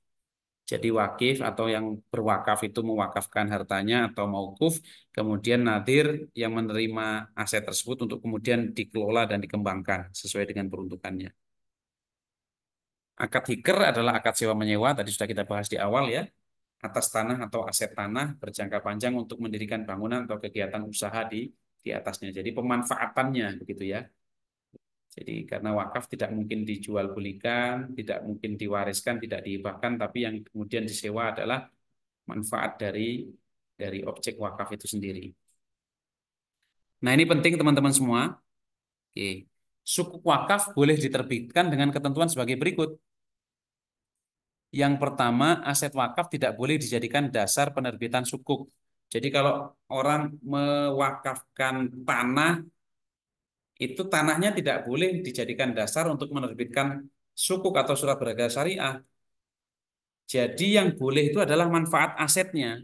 Jadi wakif atau yang berwakaf itu mewakafkan hartanya atau mauquf. Kemudian nadir yang menerima aset tersebut untuk kemudian dikelola dan dikembangkan sesuai dengan peruntukannya. Akad hikr adalah akad sewa menyewa, tadi sudah kita bahas di awal ya, atas tanah atau aset tanah berjangka panjang untuk mendirikan bangunan atau kegiatan usaha di atasnya. Jadi pemanfaatannya begitu ya. Jadi karena wakaf tidak mungkin dijual belikan, tidak mungkin diwariskan, tidak dihibahkan, tapi yang kemudian disewa adalah manfaat dari objek wakaf itu sendiri. Nah, ini penting teman-teman semua. Oke. Sukuk wakaf boleh diterbitkan dengan ketentuan sebagai berikut. Yang pertama, aset wakaf tidak boleh dijadikan dasar penerbitan sukuk. Jadi kalau orang mewakafkan tanah, itu tanahnya tidak boleh dijadikan dasar untuk menerbitkan sukuk atau surat berharga syariah. Jadi yang boleh itu adalah manfaat asetnya.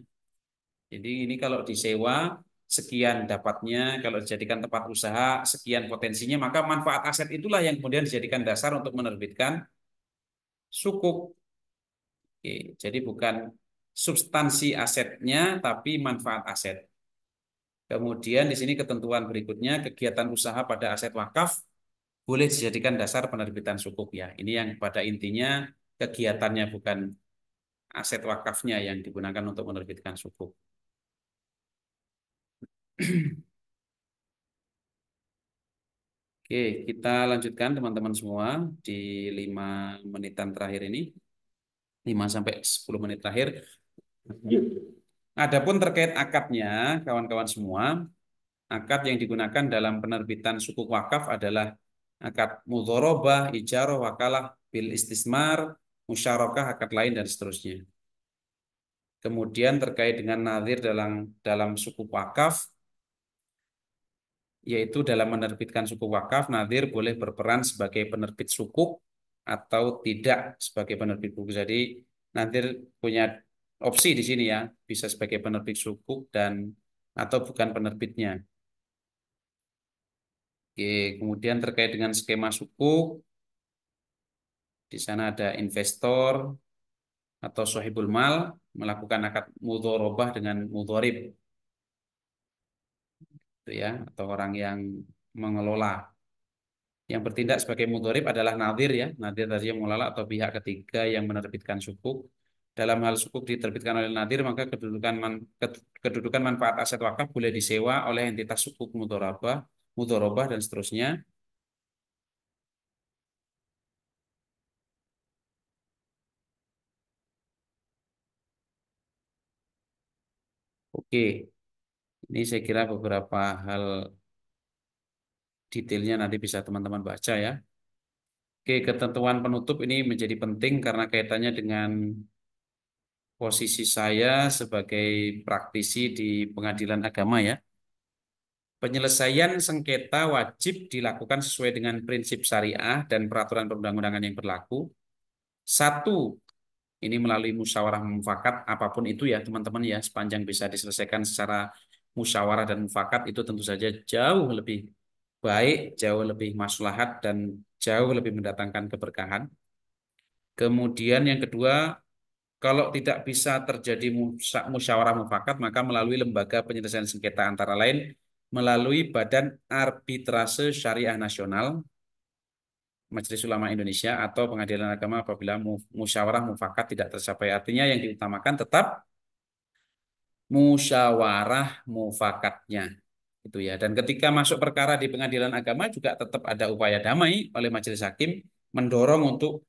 Jadi ini kalau disewa, sekian dapatnya, kalau dijadikan tempat usaha, sekian potensinya, maka manfaat aset itulah yang kemudian dijadikan dasar untuk menerbitkan sukuk. Oke, jadi bukan substansi asetnya, tapi manfaat aset. Kemudian di sini ketentuan berikutnya, kegiatan usaha pada aset wakaf boleh dijadikan dasar penerbitan sukuk ya. Ini yang pada intinya kegiatannya bukan aset wakafnya yang digunakan untuk menerbitkan sukuk. Oke, kita lanjutkan teman-teman semua di 5 menitan terakhir ini. 5 sampai 10 menit terakhir. Adapun terkait akadnya, kawan-kawan semua, akad yang digunakan dalam penerbitan sukuk wakaf adalah akad mudhorobah, ijarah, wakalah, bil istismar, musyarakah, akad lain, dan seterusnya. Kemudian terkait dengan nazir dalam dalam suku wakaf, yaitu dalam menerbitkan suku wakaf, nazir boleh berperan sebagai penerbit sukuk atau tidak sebagai penerbit buku. Jadi nazir punya opsi di sini ya, bisa sebagai penerbit sukuk dan atau bukan penerbitnya. Oke, kemudian terkait dengan skema sukuk, di sana ada investor atau sohibul mal melakukan akad mudharabah dengan mudharib, itu ya, atau orang yang mengelola. Yang bertindak sebagai mudharib adalah nadir ya, nadir tadi yang mengelola atau pihak ketiga yang menerbitkan sukuk. Dalam hal sukuk diterbitkan oleh nadir, maka kedudukan manfaat aset wakaf boleh disewa oleh entitas sukuk mudharabah dan seterusnya. Oke, ini saya kira beberapa hal detailnya nanti bisa teman-teman baca ya. Oke, ketentuan penutup ini menjadi penting karena kaitannya dengan posisi saya sebagai praktisi di pengadilan agama ya. Penyelesaian sengketa wajib dilakukan sesuai dengan prinsip syariah dan peraturan perundang-undangan yang berlaku. Satu, ini melalui musyawarah mufakat apapun itu ya teman-teman ya, sepanjang bisa diselesaikan secara musyawarah dan mufakat itu tentu saja jauh lebih baik, jauh lebih maslahat dan jauh lebih mendatangkan keberkahan. Kemudian yang kedua, kalau tidak bisa terjadi musyawarah mufakat, maka melalui lembaga penyelesaian sengketa antara lain melalui Badan Arbitrase Syariah Nasional, Majelis Ulama Indonesia atau Pengadilan Agama apabila musyawarah mufakat tidak tercapai. Artinya yang diutamakan tetap musyawarah mufakatnya. Itu ya. Dan ketika masuk perkara di Pengadilan Agama juga tetap ada upaya damai oleh majelis hakim mendorong untuk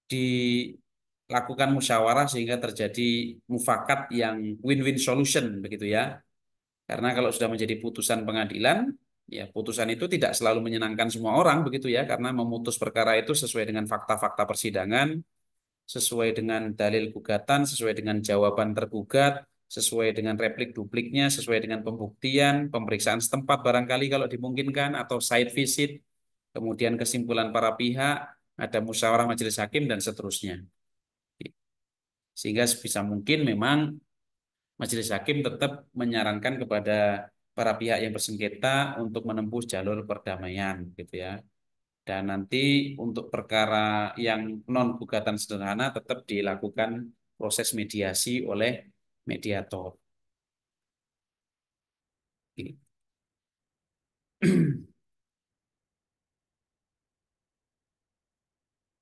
dilakukan musyawarah sehingga terjadi mufakat yang win-win solution begitu ya. Karena kalau sudah menjadi putusan pengadilan, ya putusan itu tidak selalu menyenangkan semua orang begitu ya, karena memutus perkara itu sesuai dengan fakta-fakta persidangan, sesuai dengan dalil gugatan, sesuai dengan jawaban tergugat, sesuai dengan replik dupliknya, sesuai dengan pembuktian, pemeriksaan setempat barangkali kalau dimungkinkan atau site visit, kemudian kesimpulan para pihak, ada musyawarah majelis hakim dan seterusnya. Sehingga sebisa mungkin memang majelis hakim tetap menyarankan kepada para pihak yang bersengketa untuk menempuh jalur perdamaian gitu ya. Dan nanti untuk perkara yang non gugatan sederhana tetap dilakukan proses mediasi oleh mediator.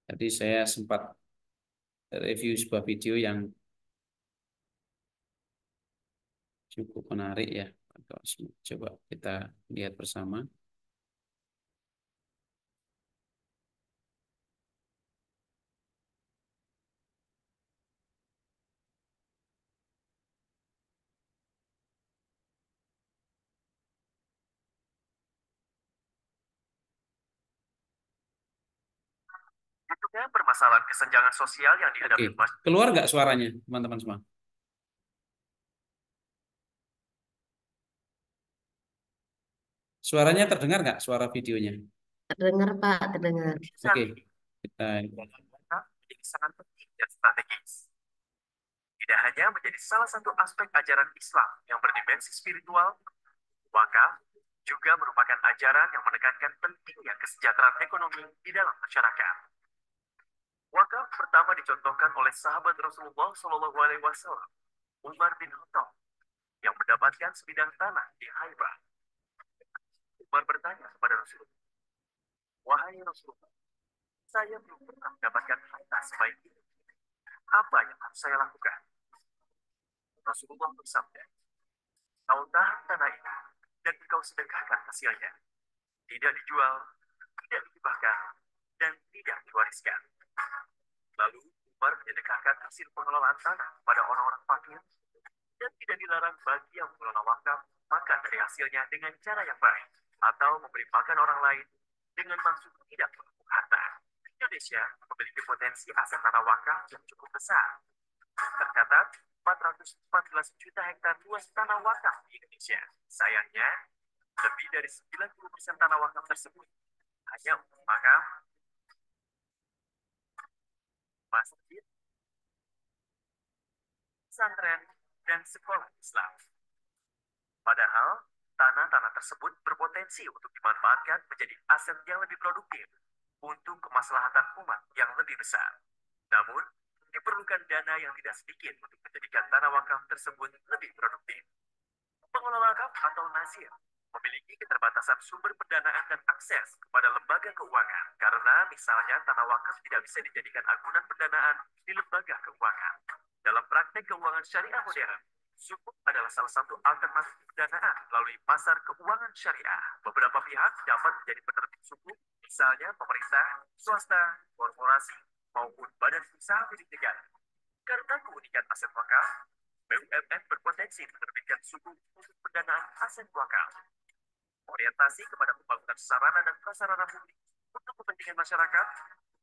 Tadi saya sempat review sebuah video yang cukup menarik ya. Coba kita lihat bersama. Bentuknya permasalahan kesenjangan sosial yang dihadapi. Oke. Keluar nggak suaranya, teman-teman semua? Suaranya terdengar nggak suara videonya? Terdengar Pak, terdengar. Oke, kita menjadi sangat penting dan strategis. Tidak hanya menjadi salah satu aspek ajaran Islam yang berdimensi spiritual, maka juga merupakan ajaran yang menekankan pentingnya kesejahteraan ekonomi di dalam masyarakat. Wakaf pertama dicontohkan oleh sahabat Rasulullah Shallallahu Alaihi Wasallam, Umar bin Khattab, yang mendapatkan sebidang tanah di Haibah. Umar bertanya kepada Rasulullah, wahai Rasulullah, saya belum pernah mendapatkan harta sebaik ini. Apa yang harus saya lakukan? Rasulullah bersabda, kau tahan tanah itu dan engkau sedekahkan hasilnya. Tidak dijual, tidak dihibahkan, dan tidak diwariskan. Lalu Umar menyedekahkan hasil pengelolaan tanah pada orang-orang fakir dan tidak dilarang bagi yang mengelola wakaf makan dari hasilnya dengan cara yang baik atau memberi makan orang lain dengan maksud tidak menumpuk harta. Indonesia memiliki potensi aset tanah wakaf yang cukup besar. Tercatat, 414 juta hektar luas tanah wakaf di Indonesia. Sayangnya, lebih dari 90% tanah wakaf tersebut hanya untuk makam, masjid, pesantren, dan sekolah Islam. Padahal, tanah-tanah tersebut berpotensi untuk dimanfaatkan menjadi aset yang lebih produktif untuk kemaslahatan umat yang lebih besar. Namun, diperlukan dana yang tidak sedikit untuk menjadikan tanah wakaf tersebut lebih produktif. Pengelola wakaf atau nazir memiliki keterbatasan sumber pendanaan dan akses kepada lembaga keuangan karena misalnya tanah wakaf tidak bisa dijadikan agunan pendanaan di lembaga keuangan. Dalam praktek keuangan syariah modern, sukuk adalah salah satu alternatif pendanaan melalui pasar keuangan syariah. Beberapa pihak dapat menjadi penerbit sukuk, misalnya pemerintah, swasta, korporasi, maupun badan usaha milik negara. Karena keunikan aset wakaf, BUMN berpotensi menerbitkan sukuk untuk pendanaan aset wakaf. Orientasi kepada pembangunan sarana dan prasarana publik untuk kepentingan masyarakat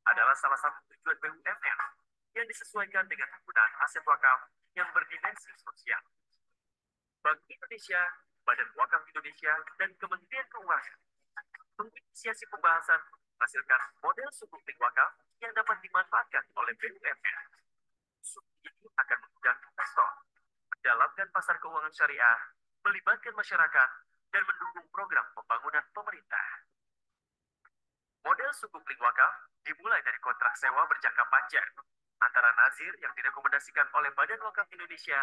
adalah salah satu tujuan BUMN yang disesuaikan dengan penggunaan aset wakaf yang berdimensi sosial. Bank Indonesia, Badan Wakaf Indonesia, dan Kementerian Keuangan menginisiasi pembahasan menghasilkan model sukuk wakaf yang dapat dimanfaatkan oleh BUMN. Sukuk ini akan memudahkan investor mendalamkan pasar keuangan syariah, melibatkan masyarakat, dan mendukung program pembangunan pemerintah. Model sukuk wakaf dimulai dari kontrak sewa berjangka panjang antara nazir yang direkomendasikan oleh Badan Wakaf Indonesia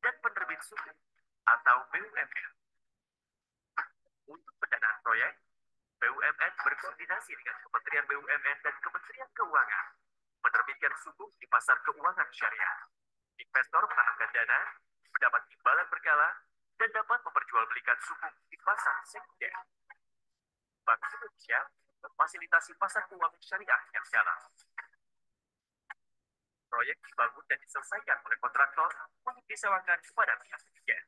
dan penerbit sukuk atau BUMN. Untuk pendanaan proyek, BUMN berkoordinasi dengan Kementerian BUMN dan Kementerian Keuangan menerbitkan sukuk di pasar keuangan syariah. Investor menanamkan dana, mendapat imbalan berkala, dan dapat memperjualbelikan sukuk di pasar sekunder. Bank Indonesia memfasilitasi pasar keuangan syariah yang jalan. Proyek dibangun dan diselesaikan oleh kontraktor untuk disewakan kepada pihak ketiga.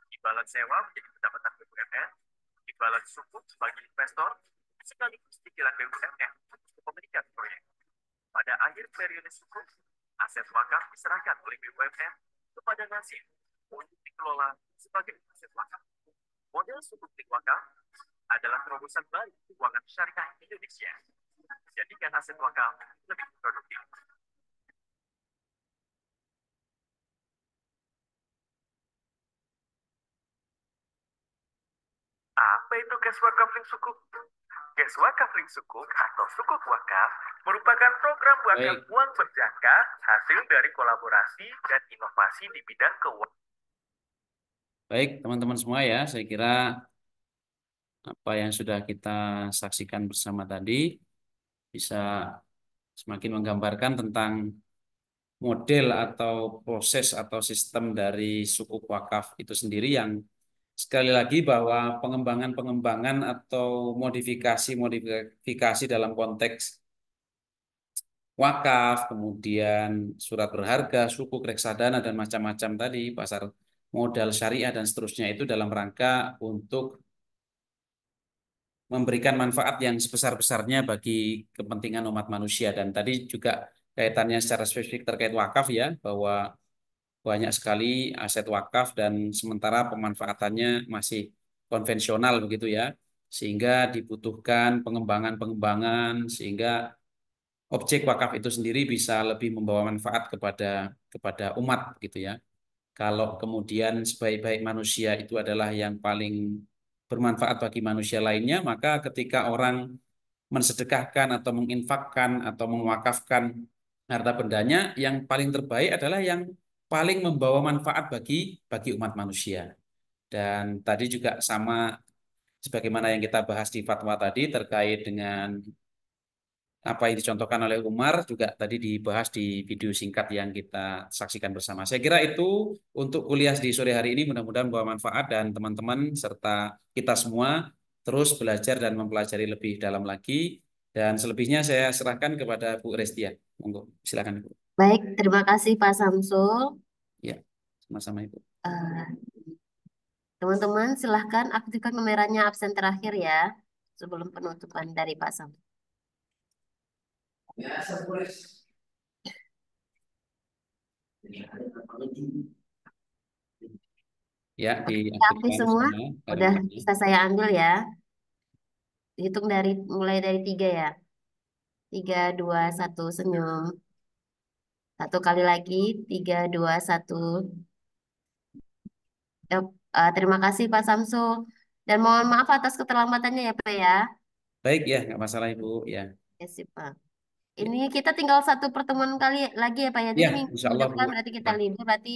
Imbalan sewa menjadi pendapatan BUMN, imbalan sukuk bagi investor, sekaligus cicilan BUMN untuk kepemilikan proyek. Pada akhir periode sukuk, aset wakaf diserahkan oleh BUMN kepada nasib untuk dikelola sebagai aset wakaf. Model sukuk wakaf adalah terobosan baru keuangan syariah Indonesia. Menjadikan aset wakaf lebih produktif. Apa itu cash wakaf link sukuk? Cash wakaf link sukuk atau sukuk wakaf merupakan program wakaf Baik, uang berjangka hasil dari kolaborasi dan inovasi di bidang keuangan. baik teman-teman semua ya, saya kira apa yang sudah kita saksikan bersama tadi bisa semakin menggambarkan tentang model atau proses atau sistem dari sukuk wakaf itu sendiri yang sekali lagi bahwa pengembangan-pengembangan atau modifikasi dalam konteks wakaf, kemudian surat berharga, sukuk, reksadana, dan macam-macam tadi, pasar modal syariah dan seterusnya itu dalam rangka untuk memberikan manfaat yang sebesar-besarnya bagi kepentingan umat manusia. Dan tadi juga kaitannya secara spesifik terkait wakaf ya, bahwa banyak sekali aset wakaf dan sementara pemanfaatannya masih konvensional begitu ya, sehingga dibutuhkan pengembangan-pengembangan sehingga objek wakaf itu sendiri bisa lebih membawa manfaat kepada kepada umat gitu ya. Kalau kemudian sebaik-baik manusia itu adalah yang paling bermanfaat bagi manusia lainnya, maka ketika orang mensedekahkan atau menginfakkan atau mewakafkan harta bendanya, yang paling terbaik adalah yang paling membawa manfaat bagi bagi umat manusia. Dan tadi juga sama sebagaimana yang kita bahas di fatwa tadi terkait dengan apa yang dicontohkan oleh Umar juga tadi dibahas di video singkat yang kita saksikan bersama. Saya kira itu untuk kuliah di sore hari ini mudah-mudahan membawa manfaat dan teman-teman serta kita semua terus belajar dan mempelajari lebih dalam lagi. Dan selebihnya saya serahkan kepada Bu Restia. Monggo, silakan Ibu. Baik, terima kasih Pak Samsul. Ya, sama-sama Ibu. Eh, Teman-teman, silahkan aktifkan kameranya absen terakhir ya, sebelum penutupan dari Pak Samsul. Ya, Udah aktif diaktifkan semua? semua Udah kameranya. bisa saya ambil ya. Hitung dari mulai dari tiga ya. Tiga, dua, satu, senyum. Satu kali lagi. Tiga, dua, satu. Yap, terima kasih Pak Samsul. Dan mohon maaf atas keterlambatannya ya Pak ya. Baik ya, nggak masalah Ibu. Ya, Ya sih Pak. ya, Ini kita tinggal satu pertemuan kali lagi ya Pak ya. ya, Jadi minggu Insya Allah Bu. depan berarti kita Ya, libur. Berarti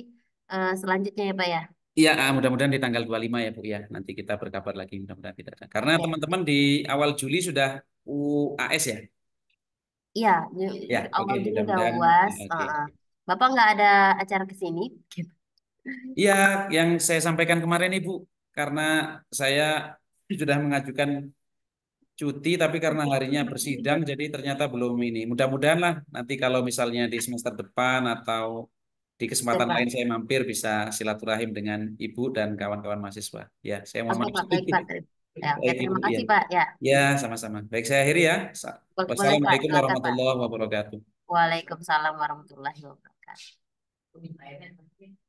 selanjutnya ya Pak ya. iya, mudah-mudahan di tanggal 25 ya Bu ya. Nanti kita berkabar lagi mudah-mudahan tidak ada. Karena Oke. teman-teman di awal Juli sudah UAS ya. Iya, Ya, oke, awal Juni udah mudah-mudahan. UAS. Oke. Bapak nggak ada acara ke sini? Gitu. Iya, yang saya sampaikan kemarin Ibu, karena saya sudah mengajukan cuti, tapi karena harinya bersidang, jadi ternyata belum ini. Mudah-mudahan lah nanti kalau misalnya di semester depan atau di Oke kesempatan lain Pak. saya mampir bisa silaturahim dengan Ibu dan kawan-kawan mahasiswa. Ya, saya mohon Oke maaf Pak, baik sekali. Pak. Ya, oke, Baik Ibu, terima ya. kasih Pak. Ya, Ya, sama-sama. Baik, saya akhiri ya. boleh, boleh Pak. Wassalamualaikum Silakan Pak. warahmatullahi wabarakatuh. Waalaikumsalam warahmatullahi wabarakatuh.